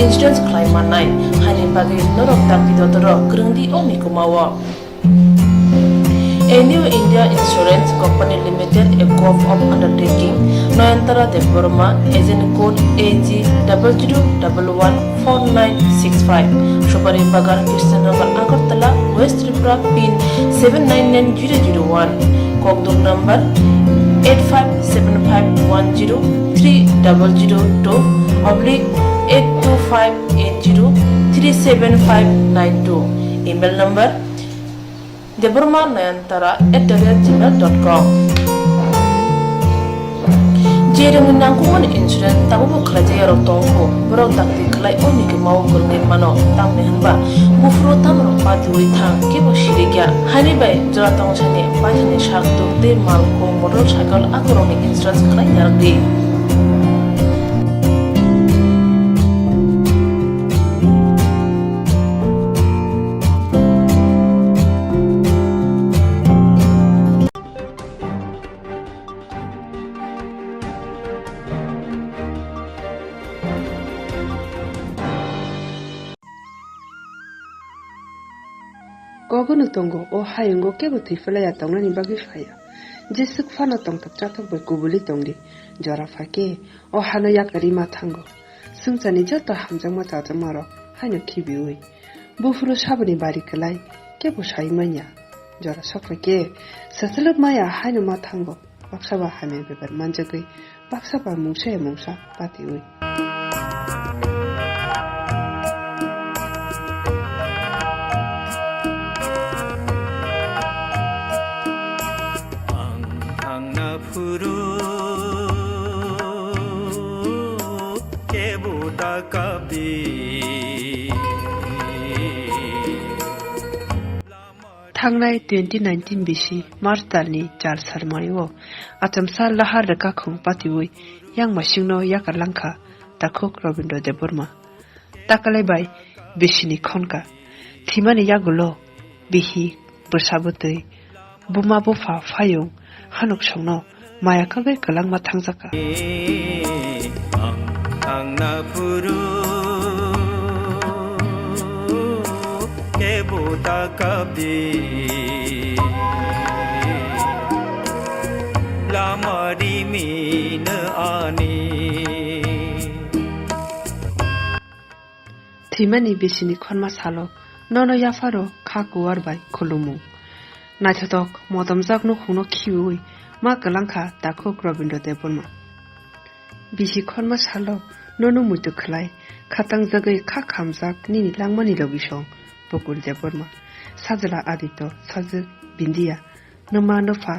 insurance claim manai hani bagi norok takti dodoro grungdi o mikumawo. A new India Insurance Company Limited, a co-op of undertaking, Noyantara Deborma, agent code AG 00114965, Shobari Bagar, Krishnagar, Agartala, West Tripura, PIN 799001, Kokduk number 857510-82580375592, email number deborma9antara@gmail.com. Jereng nangkuman insurance tabu kerja rotongko berau takti kelai oni ke mau kerengin mano tam mehanba bufro tam rompa duit thang ke bosiriga hari bay joratong chane pachane shakto de malko motorcycle akoroni insurance kelai yardi. Gogono tongo o hayungo kebo tifela ya tongna ni bagi faya jesuk fana tong tak chatok be kubuli tongdi jara fake o hano ya karima thango sungchani jota hamjang ma ta maro hano khibiui bufuru sabani bari kelai kebo saimanya jara sofake sasaluk maya hano ma thango baksaba hame beber manjagui baksaba mungsa patiui. थांनाय 2019 बिसि मार्च दालनि 4 सालमायाव आसामसा लाहार रका खुं पातिवै yang masingno yakarlangkha takhok Rabindra Deborma takalaibai bisini khonka thimani yagulo bihi bersabutei buma bofa phayung hanuk songno मायाखाबै कलांग मा थांजाका थैमानि बिसिनि खनमा सालो ननो याफारो खा कुवार bye खुलुमु नाथक मदमजाकनो खुनो खिउइ मा कलांखा दाखो रविन्द्र देवबर्मा बिसि खनमा सालो ननो मुइतु खलाय खातां जगै खा खामजाक निनि लांमानि लबिसं बकुल देवबर्मा साजला आदित्य साजु बिन्दिया नमा नफा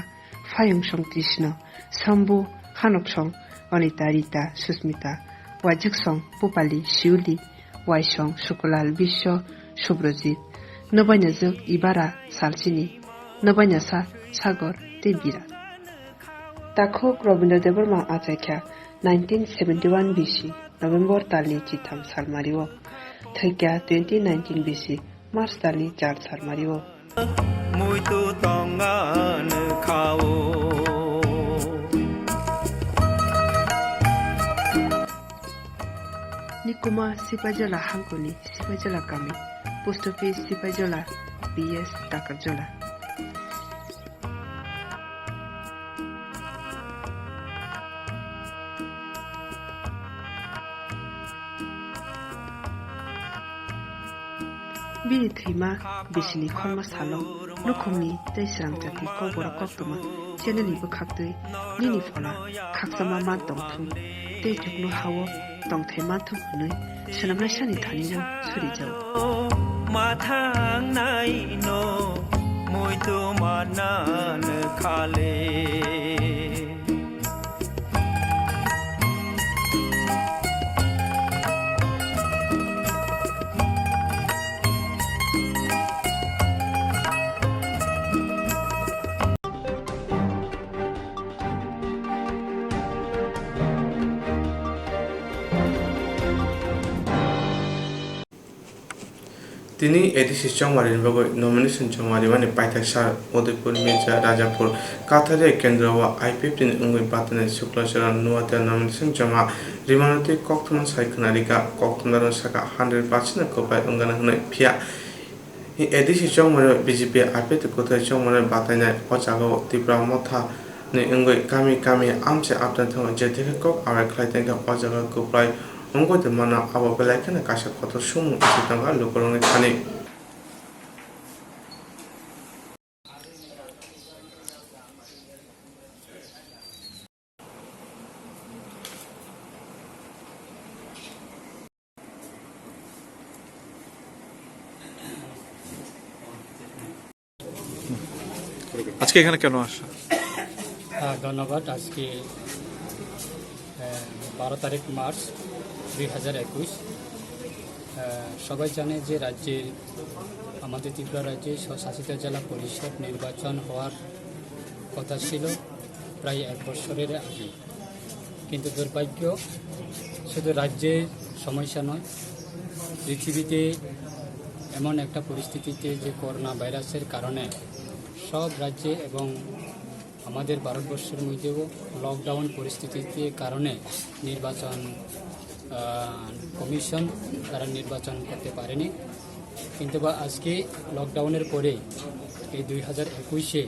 फायं सं कृष्ण शम्भु खानक सं अनिता रीता सुस्मिता वाजिक सं पुपाली शिउली वाइसं सुकुलाल विश्व सुब्रजित नबायनाजों इबारा सालसिनी नबायनासा सागर देबिरा ताखो रविन्द्र देवबर्मा आचाख्या 1971 बीसी नवेम्बर तालनि चिथाम सालमारिओ थैक्या 2019 बीसी मार्च तालनि 4 सालमारिओ मुइतु तंगान खाओ निकुमा सिपाजला हांकुनी सिपाजला कामी पोस्ट ऑफिस सिपाजला बीएस टाकरजला बिनि थैमा बिसिनि खरमा सालं नखमनि दैस्रां जाति कबरा कक्तमा चेनेलिबो खाक्दै निनि फला खाक्सामा मा दंथुम दै जुगनो हावो दंथै माथु हुनै सोनामनाय सानि थानिनो सुरिजाव माथां नाय न मयतो मानान खाले তিনি এডিসি চৌমারির বগৈ নমিনেশন চৌমারি মানে পাইথাকসার উদয়পুর মির্জা রাজাপুর কাথারে কেন্দ্র ও আইপিএফ তিনি উঙ্গৈ বাতনে শুক্লচরণ নুয়াতিয়া নমিনেশন জমা রিমানতি কক্তমান সাইখনারিকা কক্তমদার সাকা 100% কোপায় উঙ্গানা হনে ফিয়া এডিসি চৌমারি বিজেপি আইপিএফ কোথায় চৌমারি বাতাইনায় অজাগাও ত্রিপুরা মথা नि उंगै कामी कामी आमचे आपन थंग जेथे কক आवाय खलायतेंका अजागा कोप्लाय उंगै त मना आबो बेलायखने काशा कत सुमु सितंगा लोकरंनि खानि আজকে এখানে কেন আসা? ধন্যবাদ। আজকে 12 তারিখ মার্চ 2021 সবাই জানে যে রাজ্যের আমাদের ত্রিপুরা রাজ্যে স্বশাসিত জেলা পরিষদ নির্বাচন হওয়ার কথা ছিল প্রায় 1 বছরের আগে, কিন্তু দুর্ভাগ্য শুধু রাজ্যের সমস্যা নয়, পৃথিবীতে এমন একটা পরিস্থিতিতে যে করোনা ভাইরাসের কারণে সব রাজ্যে এবং আমাদের ভারতবর্ষের মধ্যেও লকডাউন পরিস্থিতিতে কারণে নির্বাচন কমিশন তারা নির্বাচন করতে পারেনি। কিন্তু আজকে লকডাউনের পরে এই 2021-এ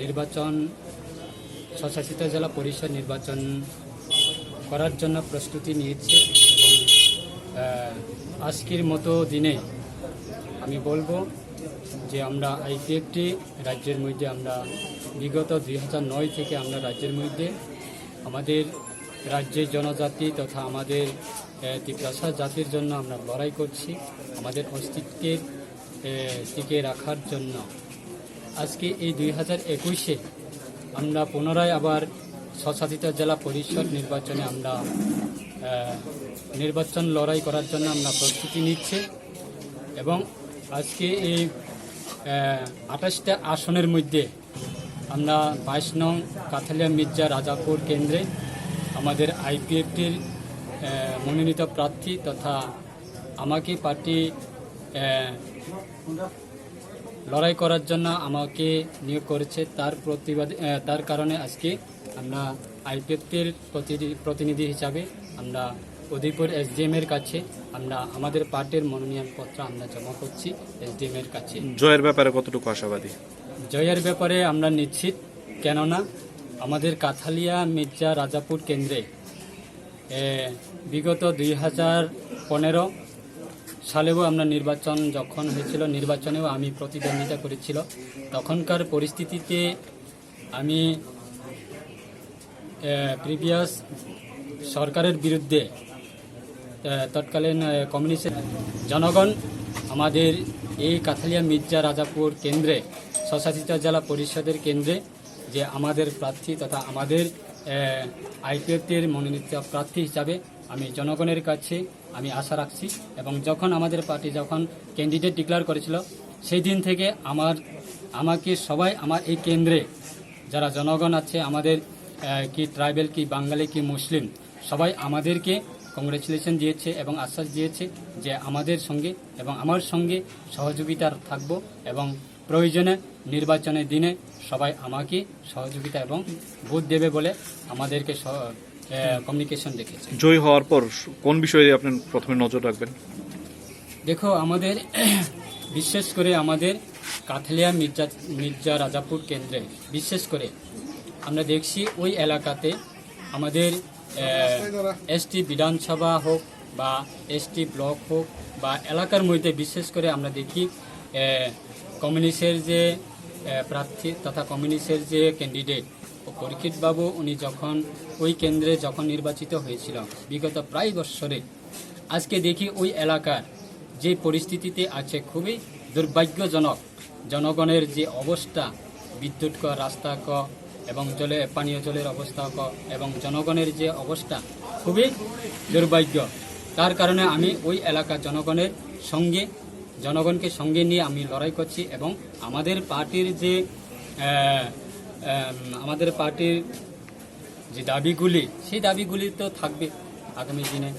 নির্বাচন স্বশাসিত জেলা পরিষদ নির্বাচন করার জন্য প্রস্তুতি নিয়েছে এবং আজকের মতো দিনে আমি বলবো যে আমরা আইপিএফটি রাজ্যের মধ্যে আমরা বিগত 2009 থেকে আমরা রাজ্যের মধ্যে আমাদের রাজ্যের জনজাতি তথা আমাদের ত্রিপুরা জাতির জন্য আমরা লড়াই করছি, আমাদের অস্তিত্বের টিকে রাখার জন্য। আজকে এই 2021-এ আমরা পুনরায় আবার স্বশাসিত জেলা পরিষদ নির্বাচনে আমরা নির্বাচন লড়াই করার জন্য আমরা প্রস্তুতি নিচ্ছি এবং আজকে এই 28টা আসনের মধ্যে আমরা 22 নং কাথালিয়া মির্জা রাজাপুর কেন্দ্রে আমাদের আইপিএফটির মনোনীত প্রার্থী তথা আমাকে পার্টি লড়াই করার জন্য আমাকে নিয়োগ করেছে তার কারণে আজকে আমরা আইপিএফটির প্রতিনিধি হিসাবে আমরা উদয়পুর এসডিএম এর কাছে আমরা আমাদের পার্টির মনোনয়ন পত্র আমরা জমা করছি এসডিএম এর কাছে। জয়ের ব্যাপারে কতটুকু আশাবাদী? জয়ের ব্যাপারে আমরা নিশ্চিত, কেননা আমাদের কাথালিয়া মির্জা রাজাপুর কেন্দ্রে বিগত 2015 সালেও আমরা নির্বাচন যখন হয়েছিল, নির্বাচনেও আমি প্রতিদ্বন্দ্বিতা করেছিল। তখনকার পরিস্থিতিতে আমি প্রিভিয়াস সরকারের বিরুদ্ধে তৎকালীন কমিউনিস্ট জনগণ আমাদের এই কাথালিয়া মির্জা রাজাপুর কেন্দ্রে স্বশাসিত জেলা পরিষদের কেন্দ্রে যে আমাদের প্রার্থী তথা আমাদের আইপিএফটির মনোনীত প্রার্থী হিসাবে আমি জনগণের কাছে আমি আশা রাখছি। এবং যখন আমাদের পার্টি যখন ক্যান্ডিডেট ডিক্লেয়ার করেছিল সেই দিন থেকে আমাকে সবাই আমার এই কেন্দ্রে যারা জনগণ আছে আমাদের কি ট্রাইবেল কি বাঙালি কি মুসলিম সবাই আমাদেরকে কংগ্রেচুলেশন দিয়েছে এবং আশ্বাস দিয়েছে যে আমাদের সঙ্গে এবং আমার সঙ্গে সহযোগিতা থাকব এবং প্রয়োজনে নির্বাচনের দিনে সবাই আমাকে সহযোগিতা এবং ভোট দেবে বলে আমাদেরকে কমিউনিকেশন দেখেছে। জয় হওয়ার পর কোন বিষয়ে আপনি প্রথমে নজর রাখবেন? দেখো, আমাদের বিশেষ করে আমাদের কাথালিয়া মির্জা রাজাপুর কেন্দ্রে বিশেষ করে আমরা দেখছি ওই এলাকাতে আমাদের এসটি বিধানসভা হোক বা এসটি ব্লক হোক বা এলাকার মধ্যে বিশেষ করে আমরা দেখি কমিউনিস্টের যে প্রার্থী তথা কমিউনিস্টের যে ক্যান্ডিডেট পরীক্ষিত বাবু উনি যখন ওই কেন্দ্রে যখন নির্বাচিত হয়েছিল বিগত প্রায় বৎসরে, আজকে দেখি ওই এলাকার যে পরিস্থিতিতে আছে খুবই দুর্ভাগ্যজনক। জনগণের যে অবস্থা, বিদ্যুৎ ক রাস্তা ক এবং পানীয় জলের অবস্থা ক এবং জনগণের যে অবস্থা খুবই দুর্ভাগ্য। তার কারণে আমি ওই এলাকার জনগণকে সঙ্গে নিয়ে আমি লড়াই করছি এবং আমাদের পার্টির যে দাবিগুলি সেই দাবিগুলি তো থাকবে আগামী দিনে।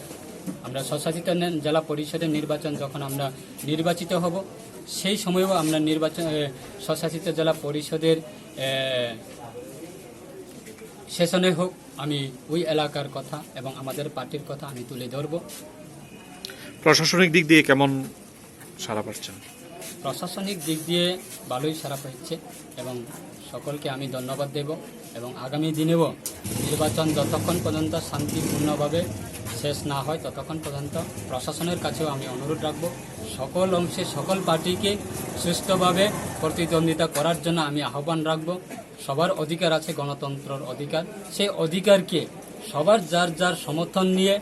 আমরা স্বশাসিত জেলা পরিষদের নির্বাচন যখন আমরা নির্বাচিত হব সেই সময়েও আমরা স্বশাসিত জেলা পরিষদের সেশনে হোক আমি ওই এলাকার কথা এবং আমাদের পার্টির কথা আমি তুলে ধরব। প্রশাসনিক দিক দিয়ে কেমন সাড়া পাচ্ছেন? প্রশাসনিক দিক দিয়ে ভালোই সাড়া পাচ্ছে এবং সকলকে আমি ধন্যবাদ দেব এবং আগামী দিনেও নির্বাচন যতক্ষণ পর্যন্ত শান্তিপূর্ণভাবে শেষ না হয় ততক্ষণ পর্যন্ত প্রশাসনের কাছেও আমি অনুরোধ রাখব সকল অংশে সকল পার্টিকে সুষ্ঠুভাবে প্রতিদ্বন্দ্বিতা করার জন্য আমি আহ্বান রাখব। সবার অধিকার আছে, গণতন্ত্রের অধিকার, সেই অধিকারকে সবার যার যার সমর্থন নিয়ে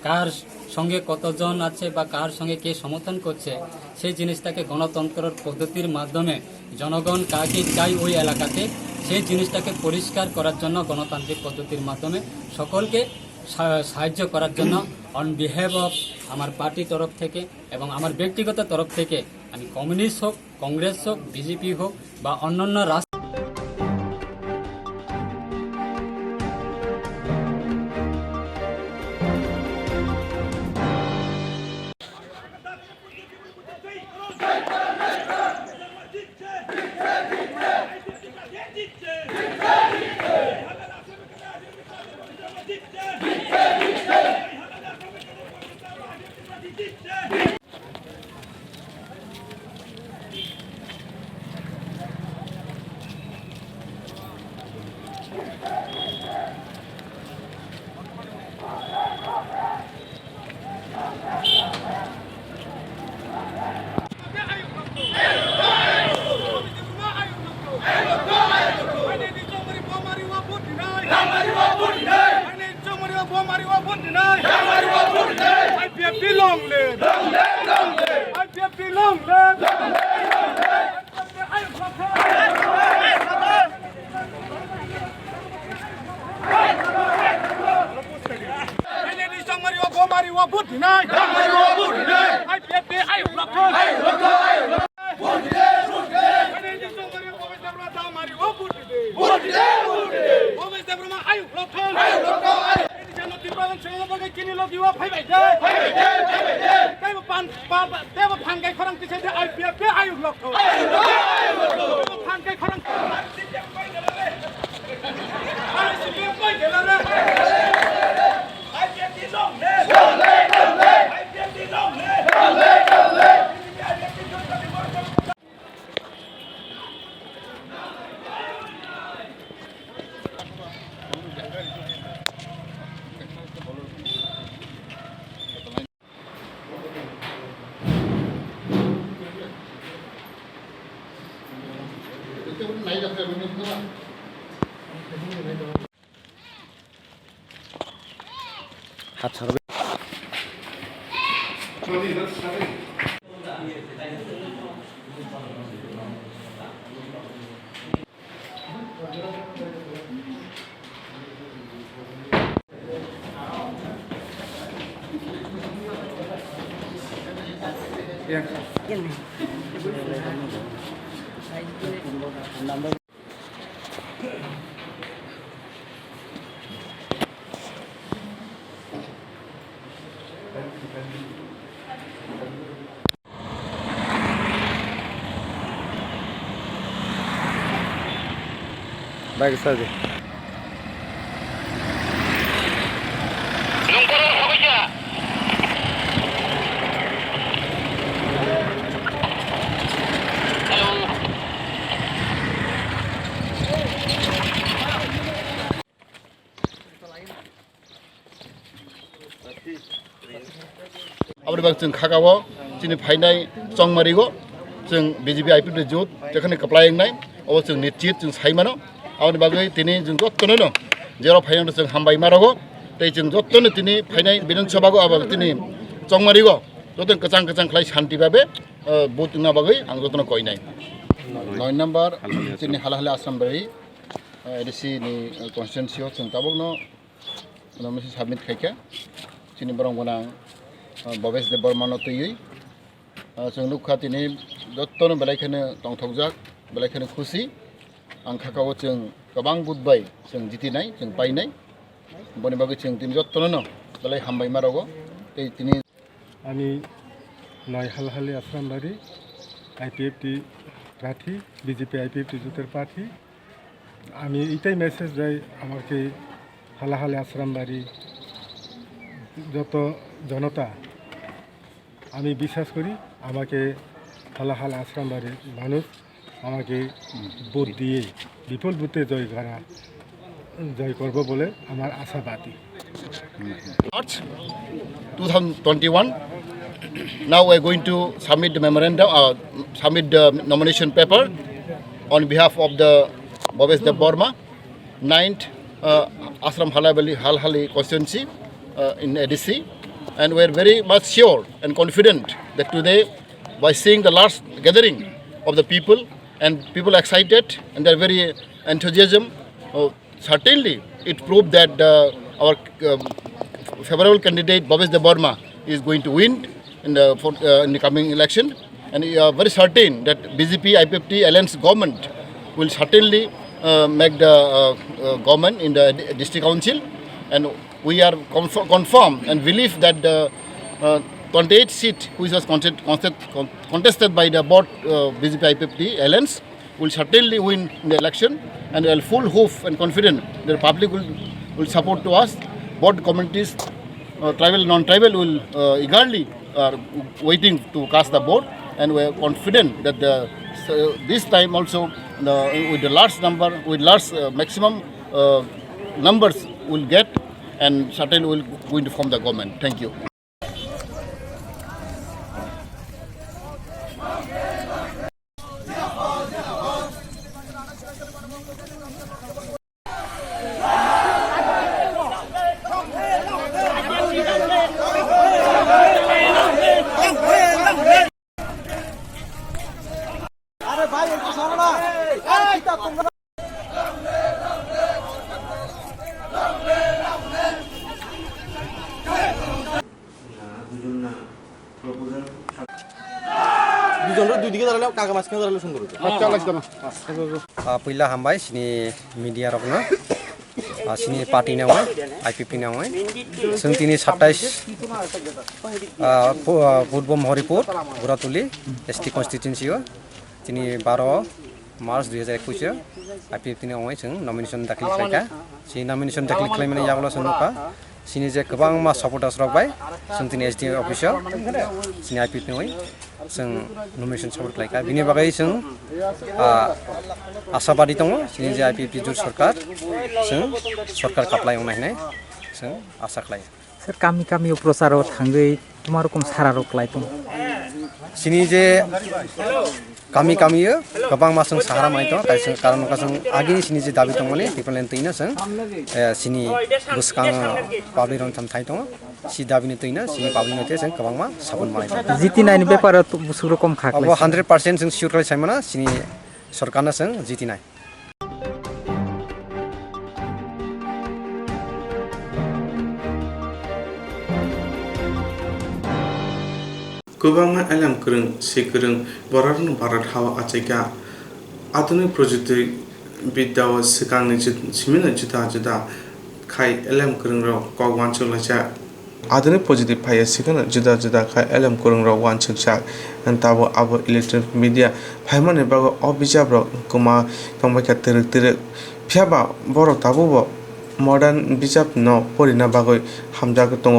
কার সঙ্গে কতজন আছে বা কার সঙ্গে কে সমর্থন করছে সেই জিনিসটাকে গণতন্ত্রের পদ্ধতির মাধ্যমে জনগণ কাকে চাই ওই এলাকাতে সেই জিনিসটাকে পরিষ্কার করার জন্য গণতান্ত্রিক পদ্ধতির মাধ্যমে সকলকে সাহায্য করার জন্য অন বিহেভ অফ আমার পার্টি তরফ থেকে এবং আমার ব্যক্তিগত তরফ থেকে আমি কমিউনিস্ট হোক, কংগ্রেস হোক, বিজেপি হোক বা অন্যান্য বাইক স্যার Abri bak जों खागाव जोंनि फायनाय चंमारिगो जों BJP IPP जुथ जेखाने कप्लायं नाय अब जों निश्चित जों साइमानो आउनि बागै तिनि जों जत्तनो जेराव फायनाय जों हामबाय मारगो तै जों जत्तनो तिनि फायनाय विधानसभागो अब तिनि चंमारिगो जतन कचां कचां खलाय शान्ति भाबे बुथ ना बागै आं जत्तनो कयनाय 9 नम्बर तिनि हालाहाले आसामबारि एडिसि नि कन्स्टिट्युएन्सियाव जों ताबगनो मोनसे साबमिट खायखा जोंनि बरंगना भवेश देब बर्मानो तैयै जों लुखा दिनै जत्तनो बेलायखौनो दंथौजाक बेलायखौनो खुसि आं खाखाव जों गोबां बुथबाय जों जितिनाय जों बायनाय बनि बागै जों दिनै जत्तनो बेलाय हामबाय मारागो दिनै আমি নয় হালহালি আশ্রামবাড়ি আইপিএফটি প্রার্থী বিজেপি আইপিএফটি জোটের প্রার্থী আমি এটাই মেসেজ দেই আমাকে হালাহালি আশ্রামবাড়ি যত জনতা আমি বিশ্বাস করি আমাকে হালাহাল আশ্রামবাড়ির মানুষ আমাকে ভোট দিয়ে বিপুল ভোটে জয় করব বলে আমার আশাবাদী March 2021. Now we are going to submit the memorandum, submit the nomination paper on behalf of the Bhavesh Dev Burma, 9th Ashram Halhali constituency in ADC. And we are very much sure and confident that today, by seeing the last gathering of the people and people excited and their very enthusiasm, certainly it proved that our favorable candidate Bhavesh Dev Burma is going to win in the coming election, and we are very certain that BJP IPFT alliance government will certainly make the government in the district council, and we are confirm and believe that the 28 seat which was contested by the both BJP IPFT alliance will certainly win in the election, and we are full hope and confident that the public will support to us. Both communities, tribal, non-tribal, will eagerly are waiting to cast the vote, and we are confident that this time also with the large number, with large maximum numbers will get, and certainly will going to form the government. Thank you. पहिला हामबाय सिनि media रकनो सिनी party ने IPP ने जों दिनै 27 पूर्व महरिपुर बुरातुली ST कन्स्टिट्युएन्सि दिनै 12 मार्च 2021 IPP ने जों नमिनेसन दाखिल खालामखा सि नमिनेसन दाखिल खालामनाय जाब्ला जोंका सिनि जे गोबां मा सपोर्टार्स रबाय जों दिनै ST अफिसाव सिनि IPP ने जों नमिनेसन सपोर्ट खालामखा बिनि बागै जों आशाबादी दङ सिनि जे IPP जुर सरकार जों सरकार काप्लाय होनाय जों आसा खालामो सर गामि गामि प्रचाराव थाङै मा रखम सारार खालाय दं सिनि जे गामि गामि गोबां मा जों सारा माइ दं कारण जों आगिनि सिनि जे दाबि दङ माने बेफोरलेन तैना जों सिनि बुसकां पाब्लिक रन थाम थाइ दङ सि दाबिनि तैना सिनि पाब्लिक नते जों गोबां मा साबन माइ जितिनायनि बेपार बुसु रकम खाख्लाय अब 100% जों सिउर खालामना सिनि सरकारना जों जितिनाय गोबाङा एलाम गोरों सिगोरों बरारन भारत हावा आचैका आधुनिक प्रजुक्ति बिद्याव सिगांनि सिमिनो जुदा जुदा खाय एलाम गोरों राव कग वानचुलाचा आधुनिक प्रजुक्ति फाय सिगांनो जुदा जुदा खाय एलाम गोरों राव वानचुचा ताबो आबो इलेक्ट्रनिक मीडिया फायमाने बागो अबिजाब राव कुमा तंबायका तिरक फियाबा बर ताबो मॉडर्न बिजाब न परिना बागै हामजागो दङ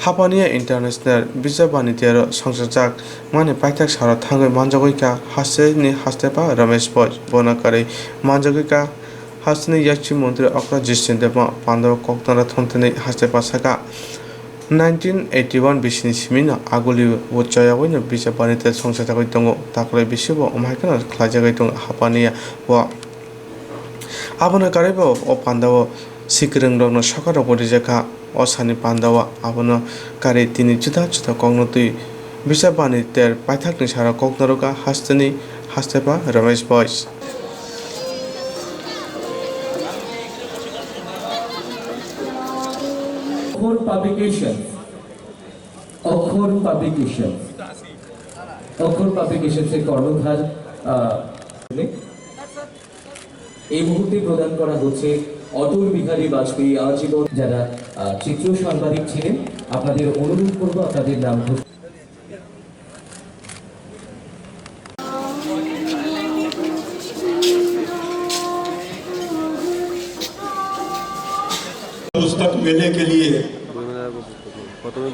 हापानिया इंटरनेशनल बिजाबानि तेरो संसदजाक माने पाइथाक सारा थांगै मानजगैका हासेनि हास्तेपा रमेश बॉय बनकारै मानजगैका हासनि याची मंत्री अक्रा जिसिनदेबा पांडव कोकतारा थन्थनै हास्तेपा साका 1981 बिसिनि सिमिना आगुलि वचायावैनो बिजाबानि ते संसदजाकै दङ ताकले बिसिबो अमायकना ख्लाजागै दङ हापानिया वा आबनो कारेबो अ पांडव सिकरं दङ सकाराव बदिजाका असानि पांडवा आबनो कारे तिनि जुदा जुदा कग्नतै बिजाबानि तेर पाइथाकनि सारा कग्नरका हास्तनि हास्तेपा रमेश बॉयस অক্ষর পাবলিকেশনসের কর্ণধার এই মুহূর্তে প্রদান করা হচ্ছে অটল বিহারী বাজপেয়ী আজীবন যারা চিত্র সাংবাদিক ছিলেন আপনাদের অনুরোধ করব আপনাদের নাম पुस्तक मेले के लिए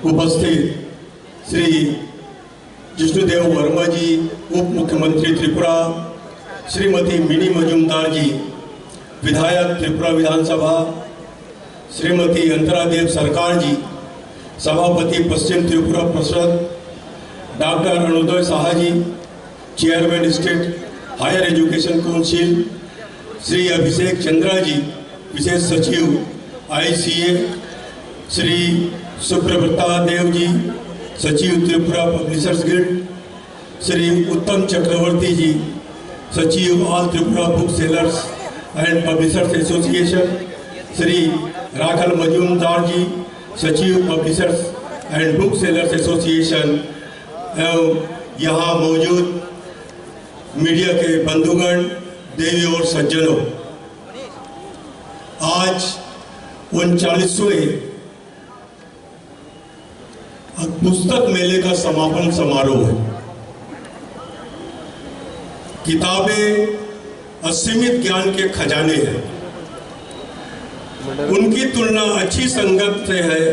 उपस्थित श्री जिष्णुदेव वर्मा जी उप मुख्यमंत्री त्रिपुरा श्रीमती मिनी मजुमदार जी विधायक त्रिपुरा विधानसभा श्रीमती अंतरादेव सरकार जी सभापति पश्चिम त्रिपुरा परिषद doctor Arunoday Saha ji chairman state higher education council Shri Abhishek Chandra ji विशेष सचिव ICA श्री सुप्रभता देव जी सचिव त्रिपुरा पब्लिशर्स गिल्ड श्री उत्तम चक्रवर्ती जी सचिव all Tripura book sellers and publishers association Shri राघल मजूमदार जी सचिव publishers and book sellers association एवं यहाँ मौजूद मीडिया के बंधुगण देवी और सज्जनों आज 39वें पुस्तक मेले का समापन समारोह है। किताबें असीमित ज्ञान के खजाने हैं। उनकी तुलना अच्छी संगत से है।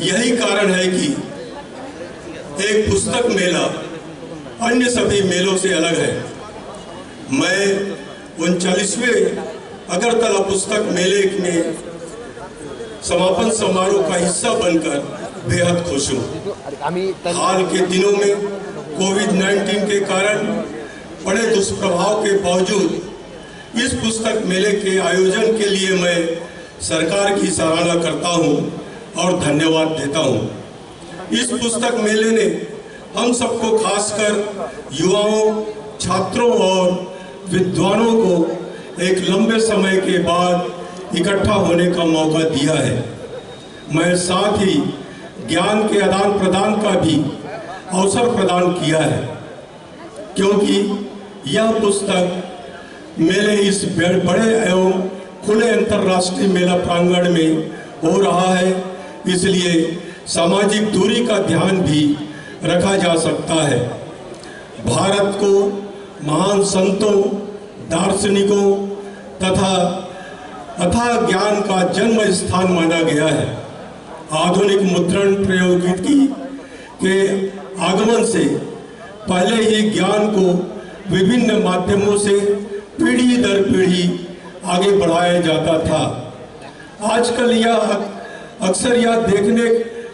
यही कारण है कि एक पुस्तक मेला अन्य सभी मेलों से अलग है। मैं 39वें अगरतला पुस्तक मेले में समापन समारोह का हिस्सा बनकर बेहद खुश हूँ। हाल के दिनों में कोविड-19 के कारण बड़े दुष्प्रभाव के बावजूद इस पुस्तक मेले के आयोजन के लिए मैं सरकार की सराहना करता हूँ और धन्यवाद देता हूँ। इस पुस्तक मेले ने हम सबको खासकर युवाओं, छात्रों और विद्वानों को एक लंबे समय के बाद इकट्ठा होने का मौका दिया है। मैं साथ ही ज्ञान के आदान प्रदान का भी अवसर प्रदान किया है, क्योंकि यह पुस्तक मेले इस बड़े एवं खुले अंतर्राष्ट्रीय मेला प्रांगण में हो रहा है, इसलिए सामाजिक दूरी का ध्यान भी रखा जा सकता है। भारत को महान संतों, दार्शनिकों तथा अथाह ज्ञान का जन्म स्थान माना गया है। आधुनिक मुद्रण प्रौद्योगिकी के आगमन से पहले ही ज्ञान को विभिन्न माध्यमों से पीढ़ी दर पीढ़ी आगे बढ़ाया जाता था। आजकल अक्सर यह देखने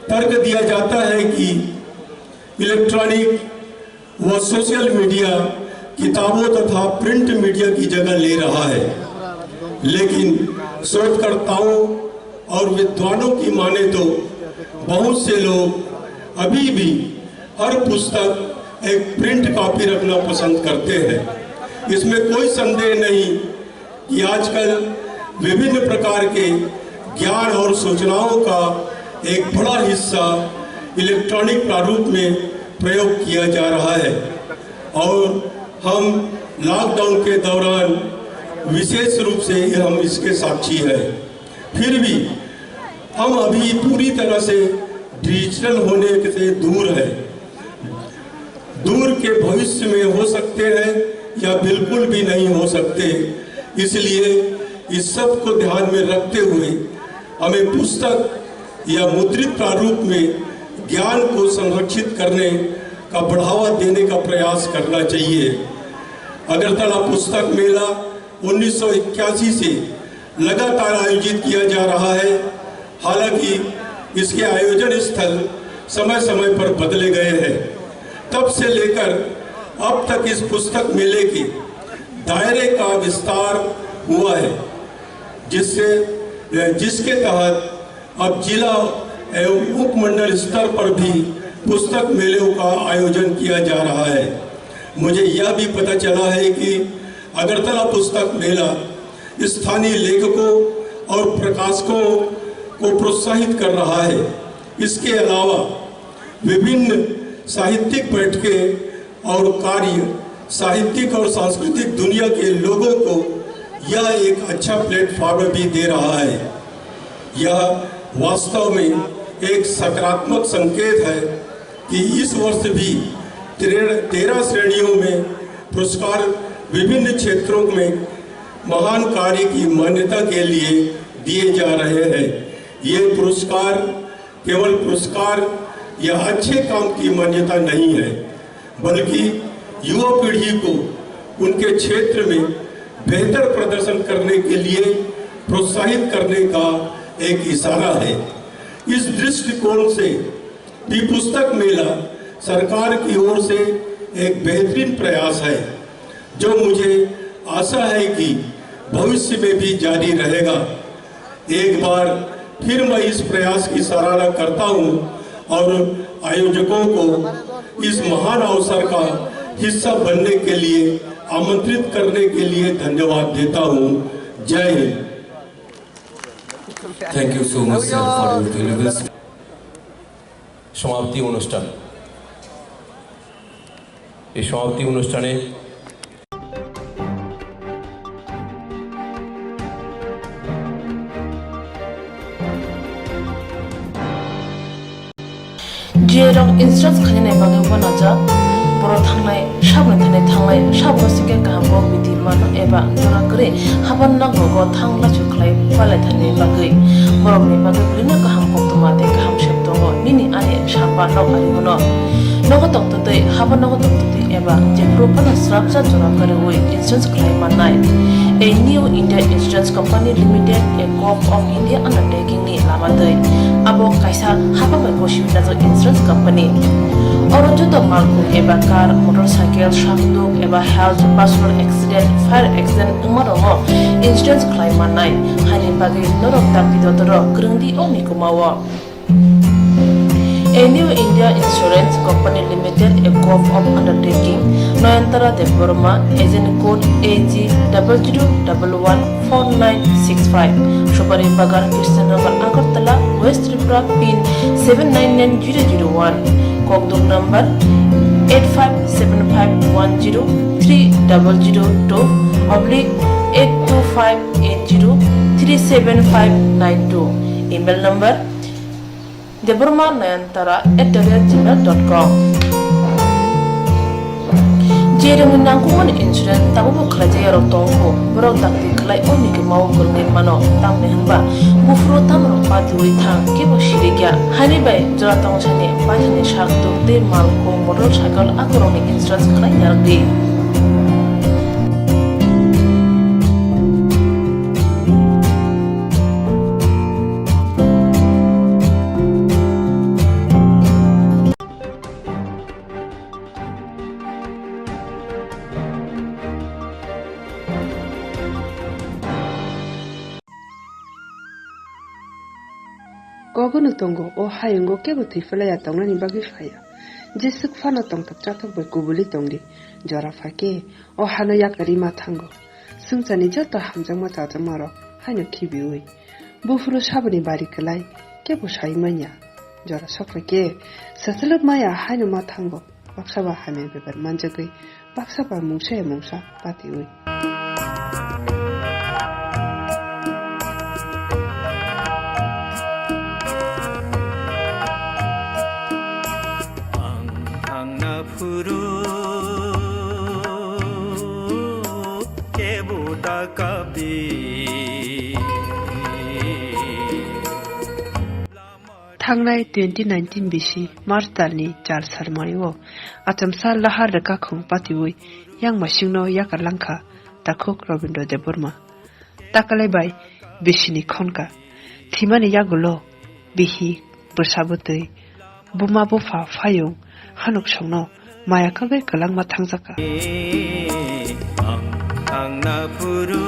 तर्क दिया जाता है कि इलेक्ट्रॉनिक व सोशल मीडिया किताबों तथा प्रिंट मीडिया की जगह ले रहा है, लेकिन शोधकर्ताओं और विद्वानों की माने तो बहुत से लोग अभी भी हर पुस्तक एक प्रिंट कॉपी रखना पसंद करते हैं। इसमें कोई संदेह नहीं कि आजकल विभिन्न प्रकार के ज्ञान और सूचनाओं का एक बड़ा हिस्सा इलेक्ट्रॉनिक प्रारूप में प्रयोग किया जा रहा है और हम लॉकडाउन के दौरान विशेष रूप से हम इसके साक्षी हैं। फिर भी हम अभी पूरी तरह से डिजिटल होने से दूर हैं। दूर के भविष्य में हो सकते हैं या बिल्कुल भी नहीं हो सकते। इसलिए इस सब को ध्यान में रखते हुए हमें पुस्तक या मुद्रित प्रारूप में ज्ञान को संरक्षित करने का बढ़ावा देने का प्रयास करना चाहिए। अगरतला पुस्तक मेला 1981 से लगातार आयोजित किया जा रहा है। हालांकि इसके आयोजन स्थल समय समय पर बदले गए हैं। तब से लेकर अब तक इस पुस्तक मेले के दायरे का विस्तार हुआ है, जिसके तहत अब जिला एवं उपमंडल स्तर पर भी पुस्तक मेलों का आयोजन किया जा रहा है। मुझे यह भी पता चला है कि अगरतला पुस्तक मेला स्थानीय लेखकों और प्रकाशकों को प्रोत्साहित कर रहा है। इसके अलावा विभिन्न साहित्यिक बैठकें और कार्य साहित्यिक और सांस्कृतिक दुनिया के लोगों को यह एक अच्छा प्लेटफॉर्म भी दे रहा है। यह वास्तव में एक सकारात्मक संकेत है कि इस वर्ष भी 13 श्रेणियों में पुरस्कार विभिन्न क्षेत्रों में महान कार्य की मान्यता के लिए दिए जा रहे हैं। ये पुरस्कार केवल पुरस्कार या अच्छे काम की मान्यता नहीं है, बल्कि युवा पीढ़ी को उनके क्षेत्र में बेहतर प्रदर्शन करने के लिए प्रोत्साहित करने का एक इशारा है। इस दृष्टिकोण से भी पुस्तक मेला सरकार की ओर से एक बेहतरीन प्रयास है, जो मुझे आशा है कि भविष्य में भी जारी रहेगा। एक बार फिर मैं इस प्रयास की सराहना करता हूं और आयोजकों को इस महान अवसर का हिस्सा बनने के लिए आमंत्रित करने के लिए धन्यवाद देता हूं। जय Hind. Thank you so much sir for your deliverables. সমাপ্তি অনুষ্ঠান। এই সমাপ্তি অনুষ্ঠানে जेराव इंस्ट्राक्ट खालामनाय बागैबो नाजा बर' थांनाय थांनाय साबसिके गाहामखौ बिदि मान एबा जरागरे हाबान नांगौ थांला सुख्लाय पालायथानि बागै बर'नि बागै बिदिनो गाहाम कक्तमाते गाहाम सेब दङ निनि आने साबा नाव आरिमोनो नगो तक्तदै हाबान नगो तक्तदै एबा जेफ्रो पाना स्राबजा जरागरे वे इंस्ट्राक्ट खालामनाय A new India Insurance Company Limited, a co-op of India undertaking ni lamadai. Abo kaisa haba mai koshi nazo insurance company. Oro joto malku eba car, motorcycle, shafduk eba health, personal accident, fire accident umarongo insurance claim manai. Hani bagi norok takti dotoro kerengdi oni kumawa. A new India Insurance Company Limited, a co-op of undertaking, Noyantara de Burma, agent code AG00114965, Shobari Bagar, Kirstanagar, Agartala, West Tripura, PIN 799001, Kokdum number 8575103002/825808. 37592. Email number debormanayantara@gmail.com. Jereng nangkuman insurance tabu kerja yarok tongko berok takti kelai oni ke mau kernet mano tam nehanba bufro tam ropa dui thang ke bosirigya hani bai jora tong chane bajane shak dokte malko motorcycle akoroni insurance kelai yardi. Gogono tongo o hayungo kebo tifalaya tongnani bagi faya. Jesuk fano tong tak chatok bai kubuli tongdi. Jora fake o hano yakari matango. Sungchani joto hamjang ma chachamaro hano kibiui. Bufuru sabani bari kelai kebo shaimanya. Jora sofake sasaluk maya hano matango. Baksaba hame beber manjagui. Baksaba mungsa patiui. Thangnai 2019 bisi March dalni 4 sarmario atamsa lahar reka khong patiwi yang masingno yakarlangkha takhok Rabindra Deborma takalai bai bisini khonka thimani yagulo bihi bersabutei buma bufa phayung hanuk songno maya kagai kalangma thangjaka angna puru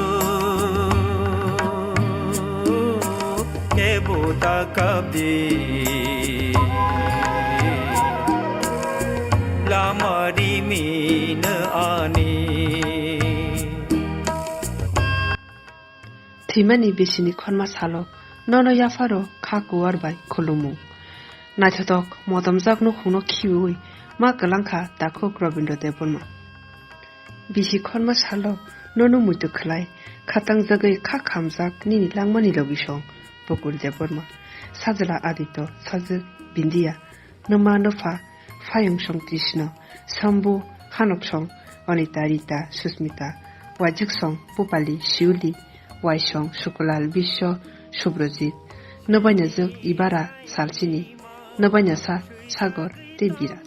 kebota kabi lamari min ani thimani bisini khonma salo nono yafaro khakuar bai khulumu nachatok modamjak no khungno khiui ma kalangkha takhok Rabindra Deborma bisi khonma salo nono mutu khlai khatang jagai kha khamjak ni langmani lobisong Bokul Deborma Sajala Adito Sajak Bindia Noma Nofa Fayong Song Krishna Sambu Hanok Song Anita Rita Susmita Wajik Song Pupali Shiuli Waisong Sukulal Bisho Subrojit Nobanya Zuk Ibara Salchini Nobanya Sa Sagor Tebira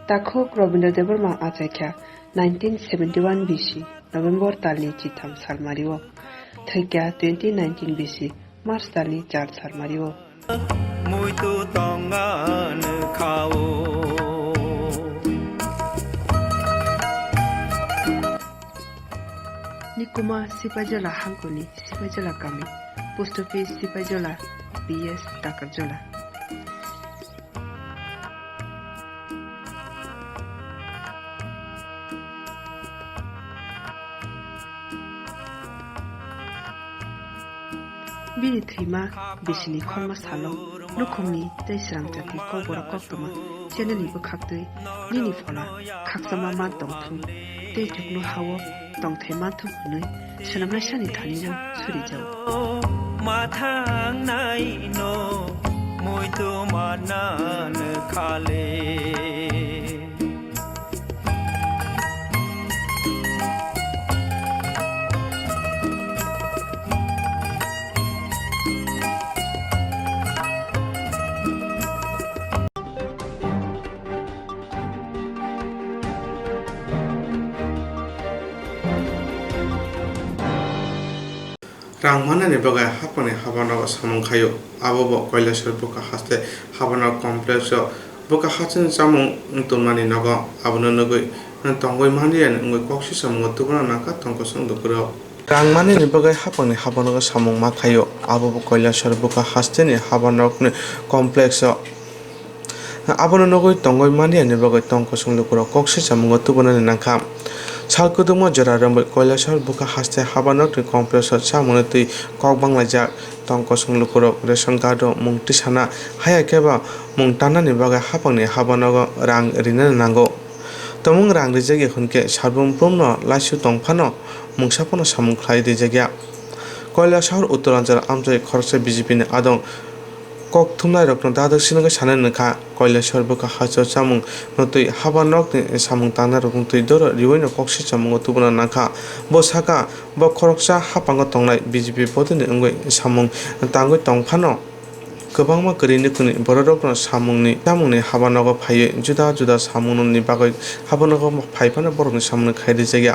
Takhok Rabindra Deborma Achakya 1971 BC November Talni Chitam Salmariwo Thakya 2019 BC March dalni 4 sarmario muito tongan khao nikuma sipajala hangkuni sipajala kami post office sipajala BS takarjola bini thima bisini khonma salo lukhumni taisrang jati kobora koktuma cheneli bukhaktui nini fola khaksama ma tongthum te thuknu hawo tongthai ma thuk hunui sanamna sani thani no suri jaw mathang nai no moi to manan khale Rangmana bagai hapane habana samung khayo abobo Kailasar buka haste habana complex buka hatsen samung tunmani naga abono nagoi tongoi mandian ngoi koksi samung tubana naka tongko sang dokro Rangmani bagai hapane habana samung makhayo abobo Kailasar buka haste ni habana complex abono nagoi tongoi mandian bagai tongko sang dokro koksi samung tubana naka Salkuduma jara rambai Kailasar buka haste habanok ni kompresor samunati kok banglaja tongko sunglukuro ration card mungti sana haya keba mungtana ni baga hapangni habanogo rang rina nango tomung rang rijagi khunke sarbum promno laisu tongphano mungsapono samung khlai de jagya Kailashahar উত্তরাঞ্চল আমজাই খরচা BJP ni adong kok thumnai rok no dadak sinanga sanan nakha Kailashahar buka hacho chamung no tui haba nok ni samung tana rok tui doro riwai no koksi chamung tubuna nakha bo saka bo khoroksa hapango tongnai bijepi bodini ongoi samung tangoi tongphano kwbangma kwrwini kuni borok no samungni habanogo phaiye juda juda samungni bagoi habanogo phaifano borokni samungni khairi jaya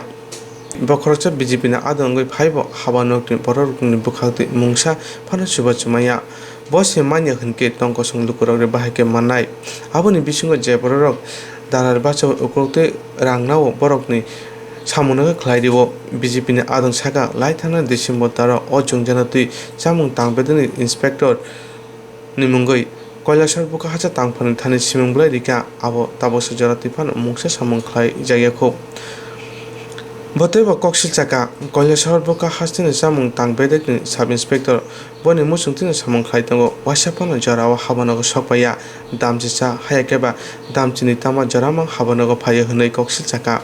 bokhoroksa bijepi ni adongoi phaibo habanokni borokni bukhakti mungsa phano suba chumaya bose manya hunke tongko sunglukurok re bahake manai aboni bisingo je borok darar bacho ukrokte rangnao borokni samungnaga khlaidibo bijepi ni adong saka laithana December taro o jungjana tui samung tangbedini inspector ni mungoi Kailashahar buka hacha tangphani thani simungblai rika abo tabose jora tifan mungsa samung khlai jaya khub boteba koksil chaka Kailashahar buka hastini samung tangbedekni sub inspector boni musungtini samung khlai tango wasapano jorao habanogo sokpaya damchicha hayakeba damchini tama joramang habanogo phaye hunai koksil chaka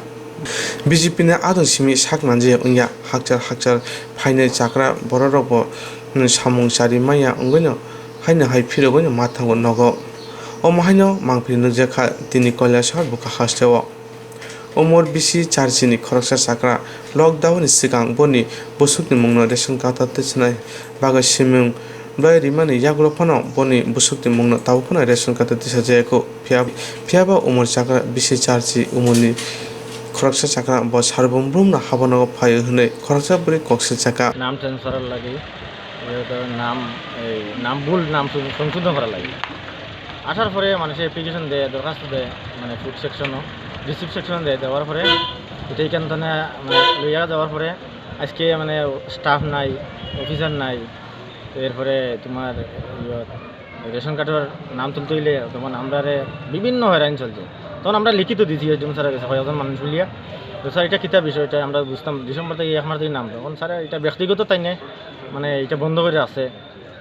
bijepi ni adong simi saknanje unya hakchar phainai chakra bororokbo samung chari maya ongoino haino hai phirogoino mathango nogo omo haino mangphiri nukjakha tini Kailashahar buka hasteo omor bisi charjini khoroksa chakra lockdown sigang boni busukni mungno ration card tisnai baga simung bai rimani yaglo phano boni busukni mungno tabu phano ration card tisajeko phiaba omor chakra bisi charji umoni khoroksa chakra bo sarbombrumna habanogo phai hunai khoroksa buri koksil chaka নাম change করার লাগে নাম ভুল নাম সংশোধন করার লাগে আসার পরে মানুষের অ্যাপ্লিকেশন দেয় দরখাস্ত দেয় মানে ফুড সেকশনও রিসিপ্ট সেকশন দেয় দেওয়ার পরে এটা এইখান থেকে মানে লইয়া যাওয়ার পরে আজকে মানে স্টাফ নাই অফিসার নাই এরপরে তোমার রেশন কার্ডের নাম তুলতে গেলে তখন আমরা বিভিন্ন হয়রানি চলছে তখন আমরা লিখিত দিয়েছি এসডিএম স্যারের কাছে কয়েকজন মানুষ মিলিয়া তো স্যার এটা কিতা বিষয়টা আমরা বুঝতাম ডিসেম্বর থেকে 1 মাস থেকে নাম তখন স্যার এটা ব্যক্তিগত তাই না মানে এটা বন্ধ করে আছে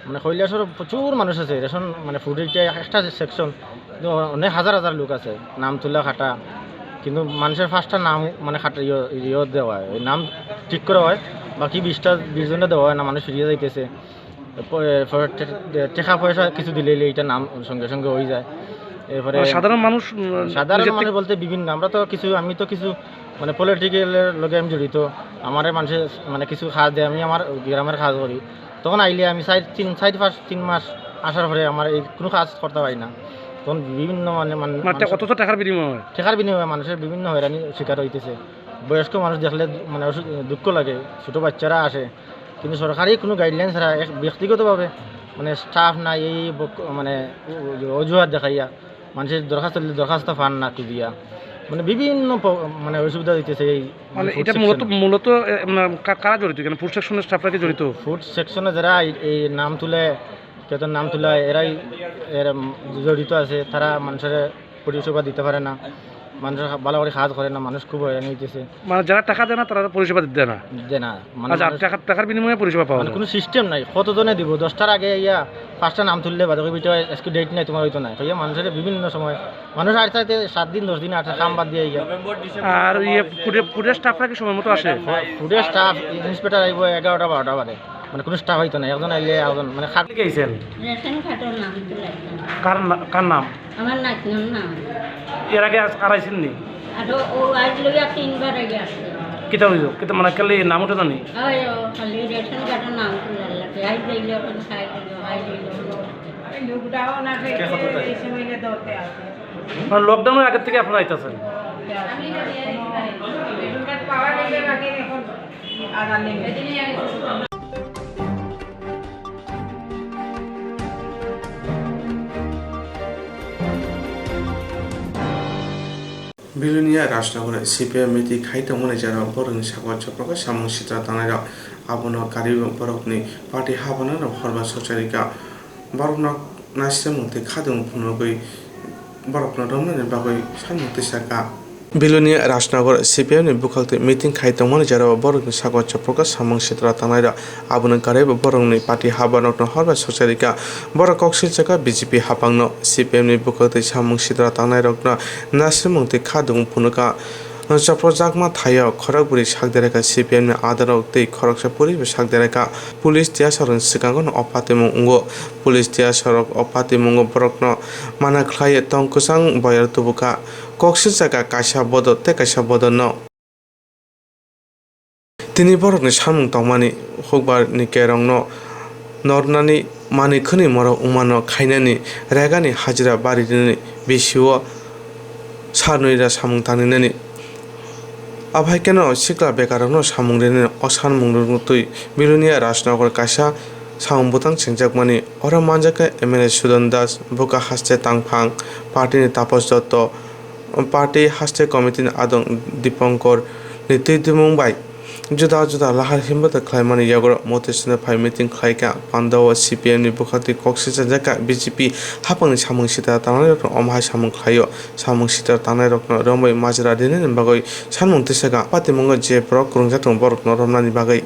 মানে কৈলাসহর প্রচুর মানুষ আছে রেশন মানে ফুডের এটা একটা সেকশন অনেক হাজার হাজার লোক আছে নাম তোলা খাটা কিন্তু মানুষের ফার্স্টটা নাম মানে খাটা ইয়ে দেওয়া হয় ওই নাম ঠিক করা হয় বাকি 20 জনে দেওয়া হয় না মানুষ ফিরিয়ে যাইতেছে টাকা পয়সা কিছু দিলে এটা নাম সঙ্গে সঙ্গে হয়ে যায় এরপরে সাধারণ মানুষ বলতে বিভিন্ন আমি তো কিছু মানে পলিটিক্যালের লগে আমি জড়িত আমার মানুষের মানে কিছু কাজ দেয় আমি আমার গ্রামের কাজ করি তখন আইলে আমি 3 মাস আসার পরে আমার এই কোনো কাজ করতে পারি না তখন বিভিন্ন মানে কত টাকার বিনিময়ে মানুষের বিভিন্ন হয়রানি শিকার হইতেছে বয়স্ক মানুষ দেখলে মানে দুঃখ লাগে ছোটো বাচ্চারা আসে কিন্তু সরকারি কোনো গাইডলাইন ছাড়া ব্যক্তিগতভাবে মানে স্টাফ নাই এই মানে অজুহাত দেখাইয়া মানুষের দরখাস্ত পান না দিয়া মানে বিভিন্ন মানে অসুবিধা দিতেছে এই মানে এটা মূলত কারা জড়িত কেন ফুড সেকশনের স্টাফরা কি জড়িত ফুড সেকশনে যারা এই নাম তুলে কেতন নাম তুলে এরাই জড়িত আছে তারা মানুষের পরিষেবা দিতে পারে না মানুষ ভালো করে কাজ করে না মানুষ খুব হয়রানি হইতেছে মানে যারা টাকা দেয় না তারা পরিষেবা দেয় না মানে টাকার বিনিময়ে পরিষেবা পাওয়া মানে কোনো সিস্টেম নাই কতজনে দিব 10টার আগে ইয়া 5টা নাম তুললে বাদে বিটা আজকে ডেট নাই তোমার হইতো না তাই মানুষের বিভিন্ন সময় মানুষ আর চাইতে 7 দিন 10 দিন আর কাম বাদ দিয়ে ইয়া আর ইয়ে ফুডের স্টাফরা কি সময় মতো আসে ফুডের স্টাফ ইন্সপেক্টর আইবো 11টা 12টা বাদে মানে কোনো স্টাফ হইতো না একজন আইলে একজন মানে খাটে গেছেন রেশন কার্ডের নাম তুলাই কার নাম আমার নাম এর আগে আর আইছেন নি আর ও আজ লইয়া 3 বার আগে আসছে কিতা হইলো কিতা মানে কালে নাম ওটা জানি আয়ো খালি রেশন কার্ডের নাম তুলাই লাগে আই যাইলে কোন খাই দিও এই লকডাউন না থেকে এই সময় দতে আছে মানে লকডাউনের আগে থেকে আপনারা আইতাছেন আমি রেশন কার্ড পাওয়া গেলে আগে এখন আগান নেই এদিনই बिलुनिया राजनगर सीपीएम मिति खाइता मने जरा बरनि सागत चक्रका सामु सित्रा तानाय आबनो कारि बरकनि पार्टी हाबना र हरबा सचारिका बरकना नासिम मुते खादुं फुनगै बरकना रमने बागै सानमुते साका बिलुनिया राजनगर सीपीएम नि बुखालते मिटिं खाइता मने जरा बरकनि सागत चक्रका सामु सित्रा तानाय आबनो कारि बरकनि पार्टी हाबना र हरबा सचारिका बरक कक्सिल चका बीजेपी हापांनो सीपीएम नि बुखालते सामु सित्रा तानाय रकना नासिम मुते खादुं फुनका चप्रजाकमा थायो खरगपुरी सागदेरेका CPM नि आदराव तै खरगसा पुलिस सागदेरेका पुलिस तिया सरन सिकांगन अपातिमुं उंगो पुलिस तिया सरक अपातिमुंगो बरकन माना खलाय तंकुसां बयर तुबुका कक्सि जागा कासा बद ते कासा बद न तिनी बरकनि सामुं तंमानि हुकबारनि केरंनो नरनानि मानिखनि मर उमानो खायनानि रेगानि हाजिरा बारिनि बेसिव सानुइरा सामुं तानिनानि आभाइकेनो सिक्ला बेकारनो सामुंरेनि असान मुंरुतुइ बिलुनिया राजनगर कासा सामुं बुतां सिंजाकमानि अर मानजाका MLA सुदन दास बुका हास्ते तांफां पार्टीनि तापस दत्त पार्टी हास्ते कमिटिनि आदं दीपंकर नीति मुंबाई जुदा जुदा लाहार हिम्मत खलायमानि यागर मोटिवेशनल फाइ मिटिं खलायका पान्दाव CPM नि बुखाति कक्सि जाका BJP हापंनि सामुं सिता तानाय रक अमहाय सामुं खलायो सामुं सिता तानाय रक रमै माजरा दिने बागै सामुं तिसगा पातिमंग जे प्रक रुंजाथं बरक नरमनानि बागै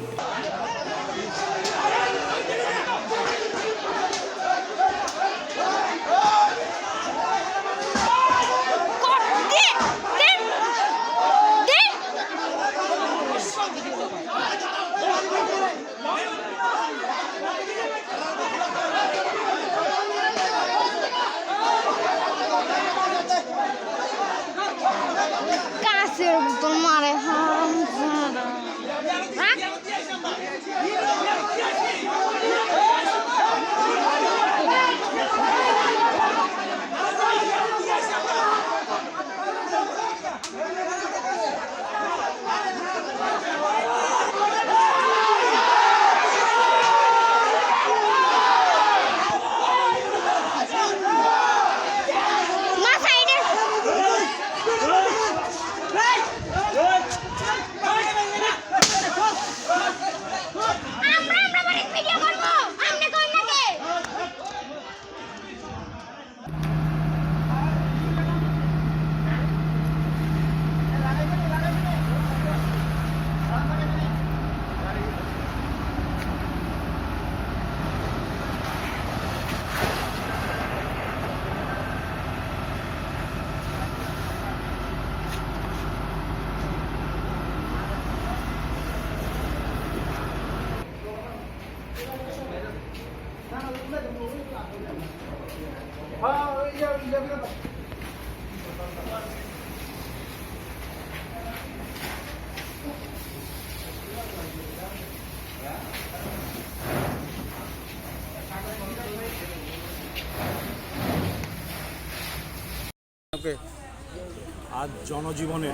আজ জনজীবনে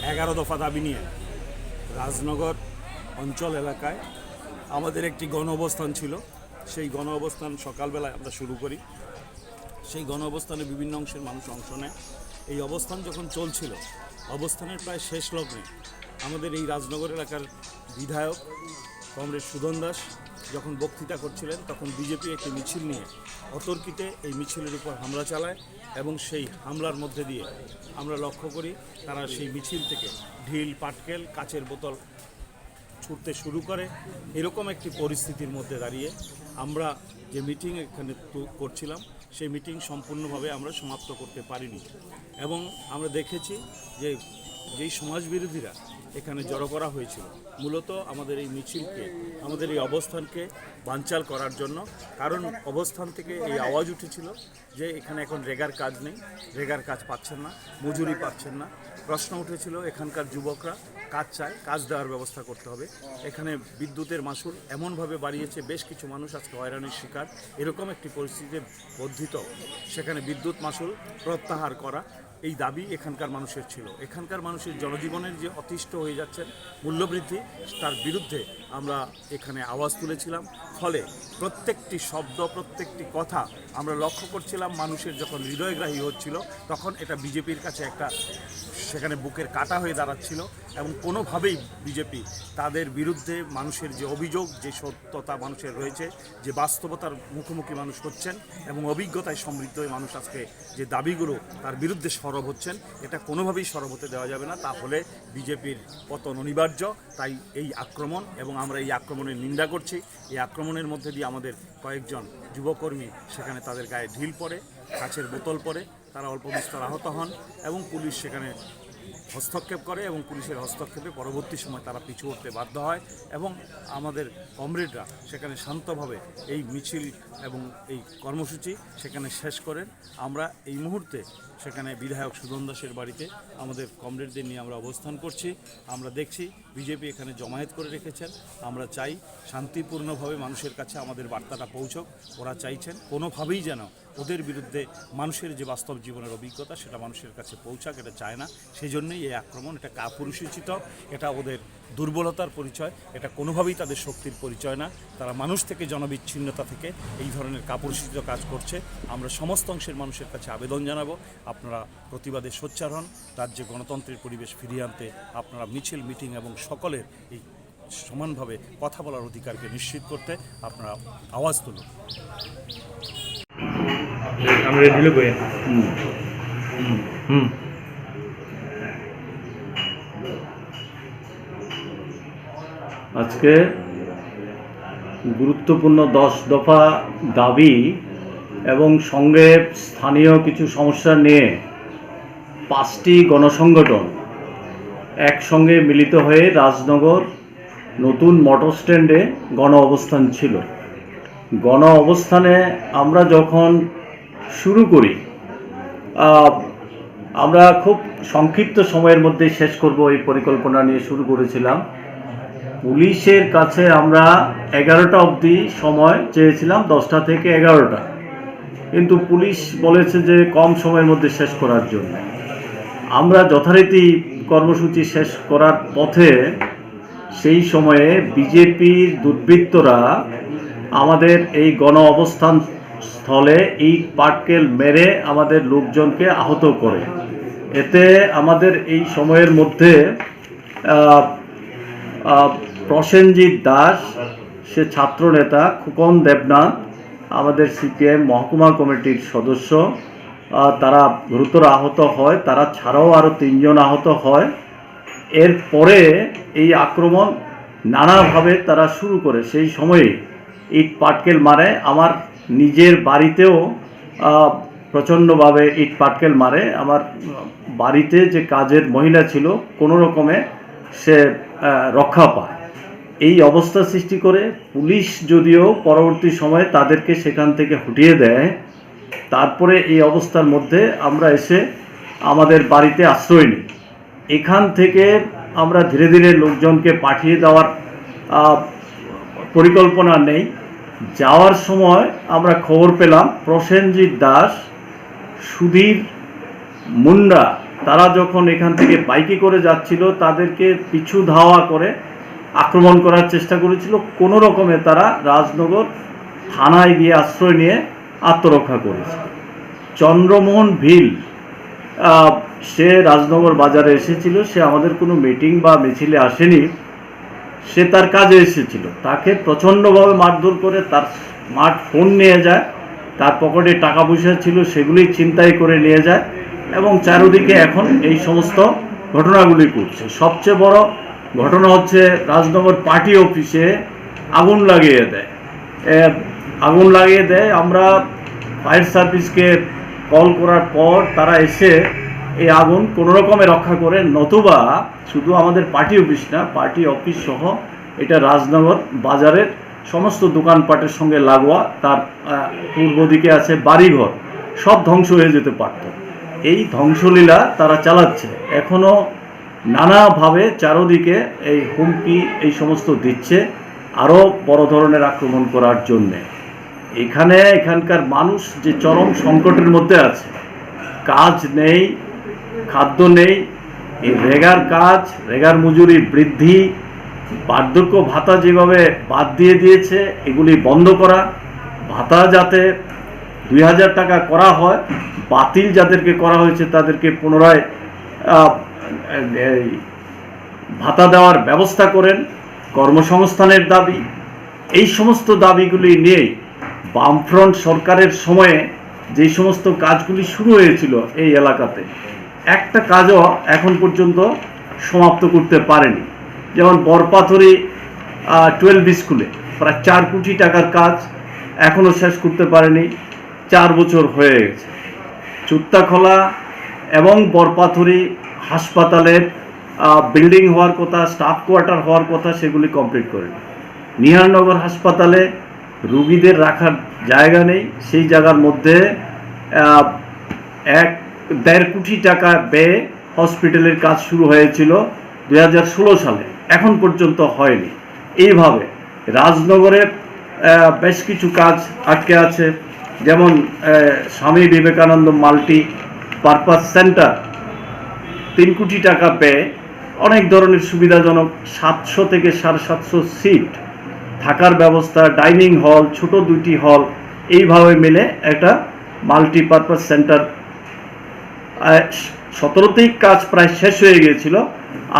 11 দফা দাবি নিয়ে রাজনগর অঞ্চল এলাকায় আমাদের একটি গণ অবস্থান ছিল। সেই গণ অবস্থান সকালবেলায় আমরা শুরু করি। সেই গণ অবস্থানে বিভিন্ন অংশের মানুষ অংশ নেয়। এই অবস্থান যখন চলছিল, অবস্থানের প্রায় শেষ লগ্নে আমাদের এই রাজনগর এলাকার বিধায়ক কমরেড সুদন দাস যখন বক্তৃতা করছিলেন, তখন বিজেপি একটি মিছিল নিয়ে অতর্কিতে এই মিছিলের উপর হামলা চালায় এবং সেই হামলার মধ্যে দিয়ে আমরা লক্ষ্য করি তারা সেই মিছিল থেকে ঢিল, পাটকেল, কাচের বোতল ছুটতে শুরু করে। এরকম একটি পরিস্থিতির মধ্যে দাঁড়িয়ে আমরা যে মিটিং এখানে করছিলাম, সেই মিটিং সম্পূর্ণভাবে আমরা সমাপ্ত করতে পারিনি এবং আমরা দেখেছি যে যেই সমাজবিরোধীরা এখানে জড়ো করা হয়েছিল মূলত আমাদের এই মিছিলকে, আমাদের এই অবস্থানকে বানচাল করার জন্য। কারণ অবস্থান থেকে এই আওয়াজ উঠেছিল যে এখানে এখন রেগার কাজ নেই, রেগার কাজ পাচ্ছেন না, মজুরি পাচ্ছেন না। প্রশ্ন উঠেছিল এখানকার যুবকরা কাজ চায়, কাজ দেওয়ার ব্যবস্থা করতে হবে। এখানে বিদ্যুতের মাশুল এমনভাবে বাড়িয়েছে, বেশ কিছু মানুষ আজকে হয়রানির শিকার। এরকম একটি পরিস্থিতিতে বর্ধিত সেখানে বিদ্যুৎ মাশুল প্রত্যাহার করা, এই দাবি এখানকার মানুষের ছিল। এখানকার মানুষের জনজীবনের যে অতিষ্ঠ হয়ে যাচ্ছেন মূল্যবৃদ্ধি, তার বিরুদ্ধে আমরা এখানে আওয়াজ তুলেছিলাম। ফলে প্রত্যেকটি শব্দ, প্রত্যেকটি কথা আমরা লক্ষ্য করছিলাম মানুষের যখন হৃদয়গ্রাহী হচ্ছিল, তখন এটা বিজেপির কাছে একটা সেখানে বুকের কাটা হয়ে দাঁড়াচ্ছিল এবং কোনোভাবেই বিজেপি তাদের বিরুদ্ধে মানুষের যে অভিযোগ, যে সত্যতা মানুষের রয়েছে, যে বাস্তবতার মুখোমুখি মানুষ হচ্ছেন এবং অভিজ্ঞতায় সমৃদ্ধ হয়ে মানুষ আজকে যে দাবিগুলো তার বিরুদ্ধে সরব হচ্ছেন, এটা কোনোভাবেই সরব হতে দেওয়া যাবে না। তাহলে বিজেপির পতন অনিবার্য। তাই এই আক্রমণ, এবং আমরা এই আক্রমণের নিন্দা করছি। এই আক্রমণের মধ্যে দিয়ে আমাদের কয়েকজন যুবকর্মী সেখানে তাদের গায়ে ঢিল পড়ে, কাচের বোতল পড়ে, তারা অল্প বিস্তর আহত হন এবং পুলিশ সেখানে হস্তক্ষেপ করে এবং পুলিশের হস্তক্ষেপে পরবর্তী সময় তারা পিছু হতে বাধ্য হয় এবং আমাদের কমরেডরা সেখানে শান্তভাবে এই মিছিল এবং এই কর্মসূচি সেখানে শেষ করেন। আমরা এই মুহূর্তে সেখানে বিধায়ক সুদন দাসের বাড়িতে আমাদের কমরেডদের নিয়ে আমরা অবস্থান করছি। আমরা দেখছি বিজেপি এখানে জমায়েত করে রেখেছেন। আমরা চাই শান্তিপূর্ণভাবে মানুষের কাছে আমাদের বার্তাটা পৌঁছক। ওরা চাইছেন কোনোভাবেই যেন ওদের বিরুদ্ধে মানুষের যে বাস্তব জীবনের অভিজ্ঞতা সেটা মানুষের কাছে পৌঁছাক, এটা চায় না। সেই জন্যই এই আক্রমণ। এটা কাপুরুষোচিত, এটা ওদের দুর্বলতার পরিচয়, এটা কোনোভাবেই তাদের শক্তির পরিচয় না। তারা মানুষ থেকে জনবিচ্ছিন্নতা থেকে এই ধরনের কাপুরুষোচিত কাজ করছে। আমরা সমস্ত অংশের মানুষের কাছে আবেদন জানাবো, আপনারা প্রতিবাদে সোচ্চার হন। রাজ্যে গণতন্ত্রের পরিবেশ ফিরিয়ে আনতে আপনারা মিছিল, মিটিং এবং সকলের এই সমানভাবে কথা বলার অধিকারকে নিশ্চিত করতে আপনারা আওয়াজ তুলুন। আজকে গুরুত্বপূর্ণ 10 দফা দাবি এবং সঙ্গে স্থানীয় কিছু সমস্যা নিয়ে 5টি গণসংগঠন একসঙ্গে মিলিত হয়ে রাজনগর নতুন মোটর স্ট্যান্ডে গণ অবস্থান ছিল। গণ অবস্থানে আমরা যখন শুরু করি, আমরা খুব সংক্ষিপ্ত সময়ের মধ্যে শেষ করব এই পরিকল্পনা নিয়ে শুরু করেছিলাম। পুলিশের কাছে আমরা 11টা অবধি সময় চেয়েছিলাম, 10টা থেকে 11টা, কিন্তু পুলিশ বলেছে যে কম সময়ের মধ্যে শেষ করার জন্য। আমরা যথারীতি কর্মসূচি শেষ করার পথে সেই সময়ে বিজেপির দুর্বৃত্তরা আমাদের এই গণ অবস্থান স্থলে ইট পাটকেল মেরে আমাদের লোকজনকে আহত করে। এতে আমাদের এই সময়ের মধ্যে প্রসেনজিৎ দাস, সে ছাত্রনেতা, খোকন দেবনাথ, আমাদের সিপিএম মহকুমা কমিটির সদস্য, তারা গুরুতর আহত হয়। তারা ছাড়াও আরও 3 জন আহত হয়। এরপরে এই আক্রমণ নানাভাবে তারা শুরু করে। সেই সময়ে ইট পাটকেল মারে। আমার নিজের বাড়িতেও প্রচণ্ডভাবে ইট পাটকেল মারে। আমার বাড়িতে যে কাজের মহিলা ছিল কোনো রকমে সে রক্ষা পায়। এই অবস্থা সৃষ্টি করে পুলিশ যদিও পরবর্তী সময়ে তাদেরকে সেখান থেকে হটিয়ে দেয়। তারপরে এই অবস্থার মধ্যে আমরা এসে আমাদের বাড়িতে আশ্রয় নিই। এখান থেকে আমরা ধীরে ধীরে লোকজনকে পাঠিয়ে দেওয়ার পরিকল্পনা নেই। যাওয়ার সময় আমরা খবর পেলাম প্রসেনজিৎ দাস, সুধীর মুন্ডা, তারা যখন এখান থেকে বাইকে করে যাচ্ছিল তাদেরকে পিছু ধাওয়া করে আক্রমণ করার চেষ্টা করেছিল। কোনো রকমে তারা রাজনগর থানায় গিয়ে আশ্রয় নিয়ে আত্মরক্ষা করেছে। চন্দ্রমোহন ভিল, সে রাজনগর বাজারে এসেছিল। সে আমাদের কোনো মিটিং বা মিছিলে আসেনি, সে তার কাজে এসেছিল। তাকে প্রচণ্ডভাবে মারধর করে তার স্মার্টফোন নিয়ে যায়, তার পকেটে টাকা পয়সা ছিল সেগুলি ছিনতাই করে নিয়ে যায় এবং চারিদিকে এখন এই সমস্ত ঘটনাগুলি ঘটছে। সবচেয়ে বড় ঘটনা হচ্ছে রাজনগর পার্টি অফিসে আগুন লাগিয়ে দেয়। আমরা ফায়ার সার্ভিসকে কল করার পর তারা এসে এই আগুন কোনো রকমে রক্ষা করে। নতুবা শুধু আমাদের পার্টি অফিস না, পার্টি অফিস সহ এটা রাজনগর বাজারের সমস্ত দোকানপাটের সঙ্গে লাগোয়া, তার পূর্ব দিকে আছে বাড়িঘর, সব ধ্বংস হয়ে যেতে পারত। এই ধ্বংসলীলা তারা চালাচ্ছে। এখনও নানাভাবে চারদিকে এই হুমকি এই সমস্ত দিচ্ছে আরও বড় ধরনের আক্রমণ করার জন্যে। এখানকার মানুষ যে চরম সংকটের মধ্যে আছে, কাজ নেই, খাদ্য নেই, এই রেগার কাজ, রেগার মজুরি বৃদ্ধি, বার্ধক্য ভাতা যেভাবে বাদ দিয়ে দিয়েছে এগুলি বন্ধ করা, ভাতা যাতে 2000 টাকা করা হয়, বাতিল যাদেরকে করা হয়েছে তাদেরকে পুনরায় ভাতা দেওয়ার ব্যবস্থা করেন, কর্মসংস্থানের দাবি, এই সমস্ত দাবিগুলি নিয়েই বামফ্রন্ট সরকারের সময়ে যে সমস্ত কাজগুলি শুরু হয়েছিল এই এলাকাতে, একটা কাজও এখন পর্যন্ত সমাপ্ত করতে পারেনি। যেমন বরপাথরি 12 স্কুলে প্রায় 4 কোটি টাকার কাজ এখনও শেষ করতে পারেনি, 4 বছর হয়ে গেছে। চুত্তাখোলা এবং বরপাথরি হাসপাতালের বিল্ডিং হওয়ার কথা, স্টাফ কোয়ার্টার হওয়ার কথা, সেগুলি কমপ্লিট করেনি। নিহারনগর হাসপাতালে রুগীদের রাখার জায়গা নেই, সেই জায়গার মধ্যে 1.5 কোটি টাকা ব্যয়ে হসপিটালের কাজ শুরু হয়েছিল 2016 সালে, এখন পর্যন্ত হয়নি। এইভাবে রাজনগরে বেশ কিছু কাজ আটকে আছে, যেমন Swami Vivekananda multi purpose centre 3 কোটি টাকা ব্যয়ে অনেক ধরনের সুবিধাজনক 700 থেকে 750 সিট, থাকার ব্যবস্থা, ডাইনিং হল, ছোট 2টি হল, এইভাবে মিলে একটা মাল্টিপারপাস সেন্টার 17তেই কাজ প্রায় শেষ হয়ে গিয়েছিল,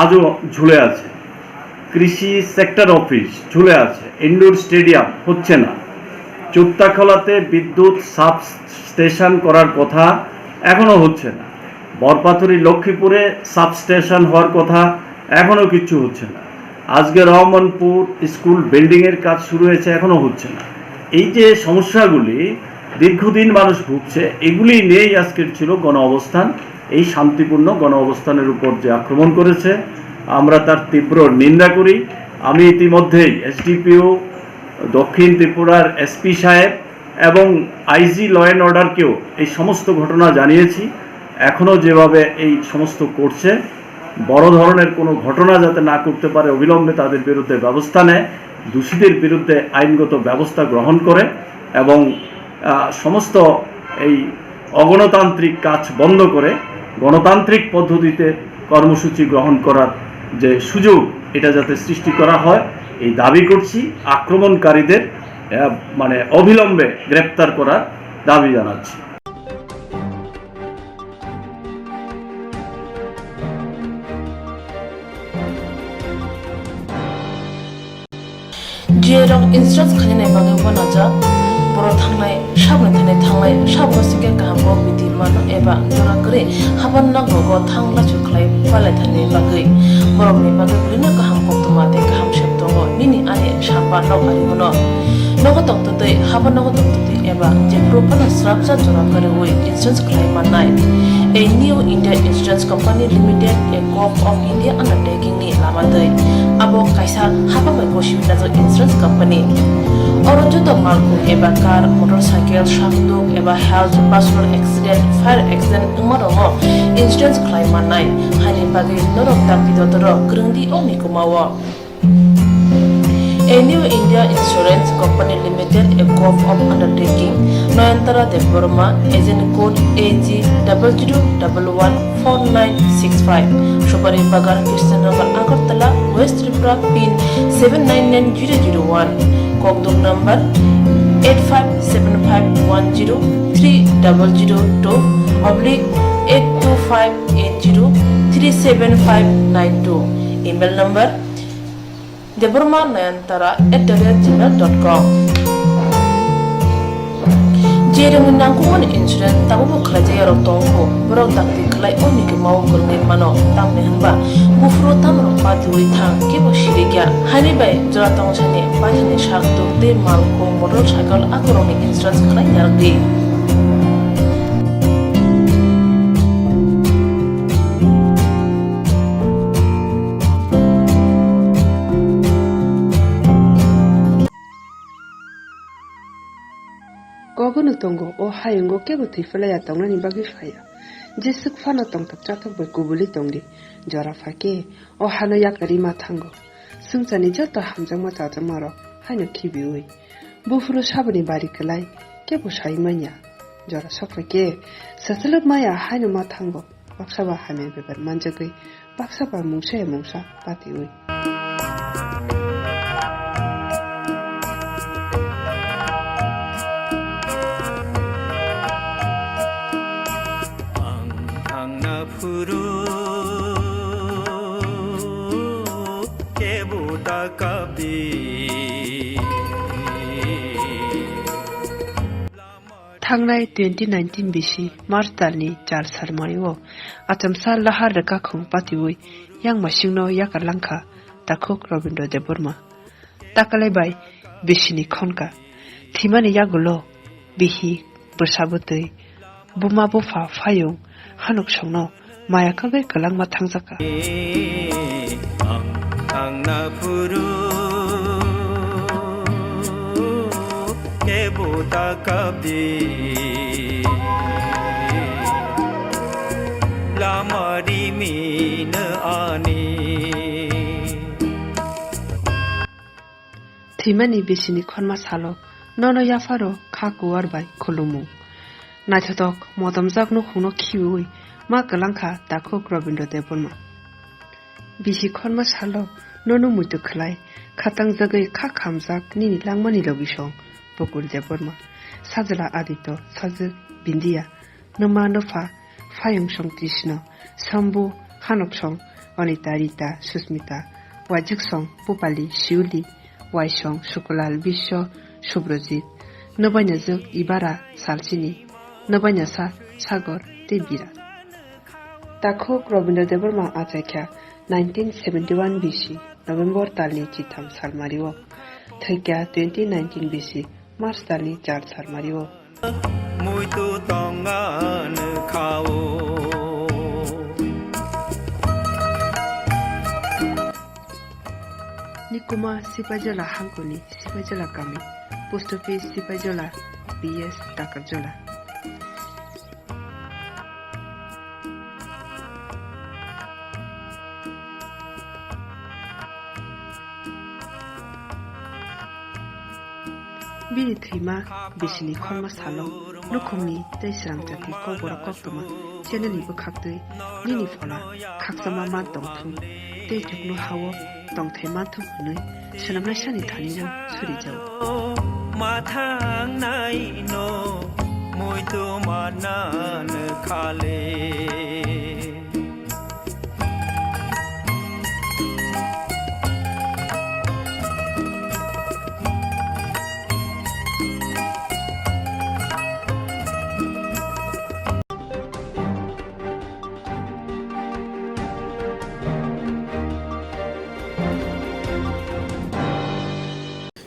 আজও ঝুলে আছে। কৃষি সেক্টর অফিস ঝুলে আছে, ইনডোর স্টেডিয়াম হচ্ছে না। চুপ্তাখলাতে বিদ্যুৎ সাব স্টেশন করার কথা, এখনও হচ্ছে না। বরপাথরি লক্ষ্মীপুরে সাব স্টেশন হওয়ার কথা, এখনও কিচ্ছু হচ্ছে না। আজকে রহমানপুর স্কুল বিল্ডিংয়ের কাজ শুরু হয়েছে, এখনও হচ্ছে না। এই যে সমস্যাগুলি দীর্ঘদিন মানুষ ভুগছে, এগুলি নিয়েই আজকের ছিল গণ অবস্থান। এই শান্তিপূর্ণ গণ অবস্থানের উপর যে আক্রমণ করেছে, আমরা তার তীব্র নিন্দা করি। আমি ইতিমধ্যেই এসডিপিও, দক্ষিণ ত্রিপুরার এসপি সাহেব এবং আইজি ল অ্যান্ড অর্ডারকেও এই সমস্ত ঘটনা জানিয়েছি। এখনও যেভাবে এই সমস্ত করছে, বড় ধরনের কোনো ঘটনা যাতে না করতে পারে, অবিলম্বে তাদের বিরুদ্ধে ব্যবস্থা নেয়, দোষীদের বিরুদ্ধে আইনগত ব্যবস্থা গ্রহণ করে এবং সমস্ত এই অগণতান্ত্রিক কাজ বন্ধ করে গণতান্ত্রিক পদ্ধতিতে কর্মসূচি গ্রহণ করার যে সুযোগ, এটা যাতে সৃষ্টি করা হয়, এই দাবি করছি। আক্রমণকারীদের অবিলম্বে গ্রেপ্তার করার দাবি জানাচ্ছি। Jerong instructs khanine bagwa naja boro thangnai sabne sabosike kahamo bidi mano eba jora kre haban na go thangla chuklai pale thane bagai borok ni bagai brina kaham koktuma te kaham sheptongo nini ane samba no ari mono nogo tokte haban nogo tokte eba je propana srapsa jora kare oi insurance claim manai a new India Insurance Company Limited, a co-op of India undertaking ni lamadai abo kaisa haba mai koshi na insurance company orojo to malku eba car motorcycle shakdo eba health personal accident fire accident umarongo insurance claim manai hani bagi norok takti dotoro grungdi oni kumawa. A new India Insurance Company Limited, a co-op of undertaking, Noyantara de Burma, agent code AG 00114965, Shobari Bagar, Kirstanagar, Agartala, West Tripura, PIN 799001, Kokdum number 857510-82580-37592, email number deburma9antara@gmail.com. Jereng nangkuman insurance tabu kerja rotongko berok takti kelai oni ke mau kernet mano tam nehanba bufro tam ropat lui thang ke bosiriga hani bai jora tong chane pajane shak dokte malko motorcycle akoroni insurance kelai yardi. Gogono tongo o hayungo kebo tifalaya tongnani bagi faya jesuk fana tong tak chatok bai kubuli tongdi jora fake o hano yakari mathango sungchani joto hamjangma chajamaro haino khibiui bufuru sabani bari kelai kebo saimanya jora sofake sasaluk maya haino mathango baksaba hame beber manjagui baksaba mungsa patiui. Thangnai 2019 BC March talni 4 sarmayo atamsa lahar raka khong patiwi yang masingno yakarlangkha takhok Robindo de Burma takalai bai bishini khonka thimani yagulo bihi bursabutei buma bufa phayung hanuk songno 마야카게 갈랑마 탕자카 Timani bisini khonma salo nono yafaro khakuar bai khulumu naithok modamjak no khuno khiui ma kalangkha takho Rabindra Deborma bisi khonma salo nono muitu khlai khatang jagai kha khamjak nini langmani lobisong Bokul Deborma sajala adito sajak bindia noma nofa Fayong Song Krishna Sambu Hanok Song Anita Rita Susmita Wajik Song Pupali Shiuli Waisong Sukulal Bisho Subrojit Nobanya Juk Ibara Salchini Nobanya Sa Sagor Tebira Takho Rabindra Deborma Achakya 1971 BC November Talni Chitham Salmariwo Thakya 2019 BC March Talni Char Salmariwo Muito tongan khao Nikuma Sipajala Hankuni Sipajala Kami Post Office Sipajala BS Takarjola Bini Thima Bisini Khonma Salong Nukhumni Taisrang Jati Kobora Koktuma Cheneli Bukhaktui Nini Fola Khaksama Man Tongthum Te Juknu Hawo Tong Thema Thum Hunui Sanamla Shani Thanino Surijau Mathang Nai No Muito Manan Khale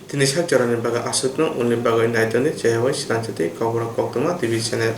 Tini sak jarani baga asutno unni baga naitoni cehawai silanchati kobra koktuma TV channel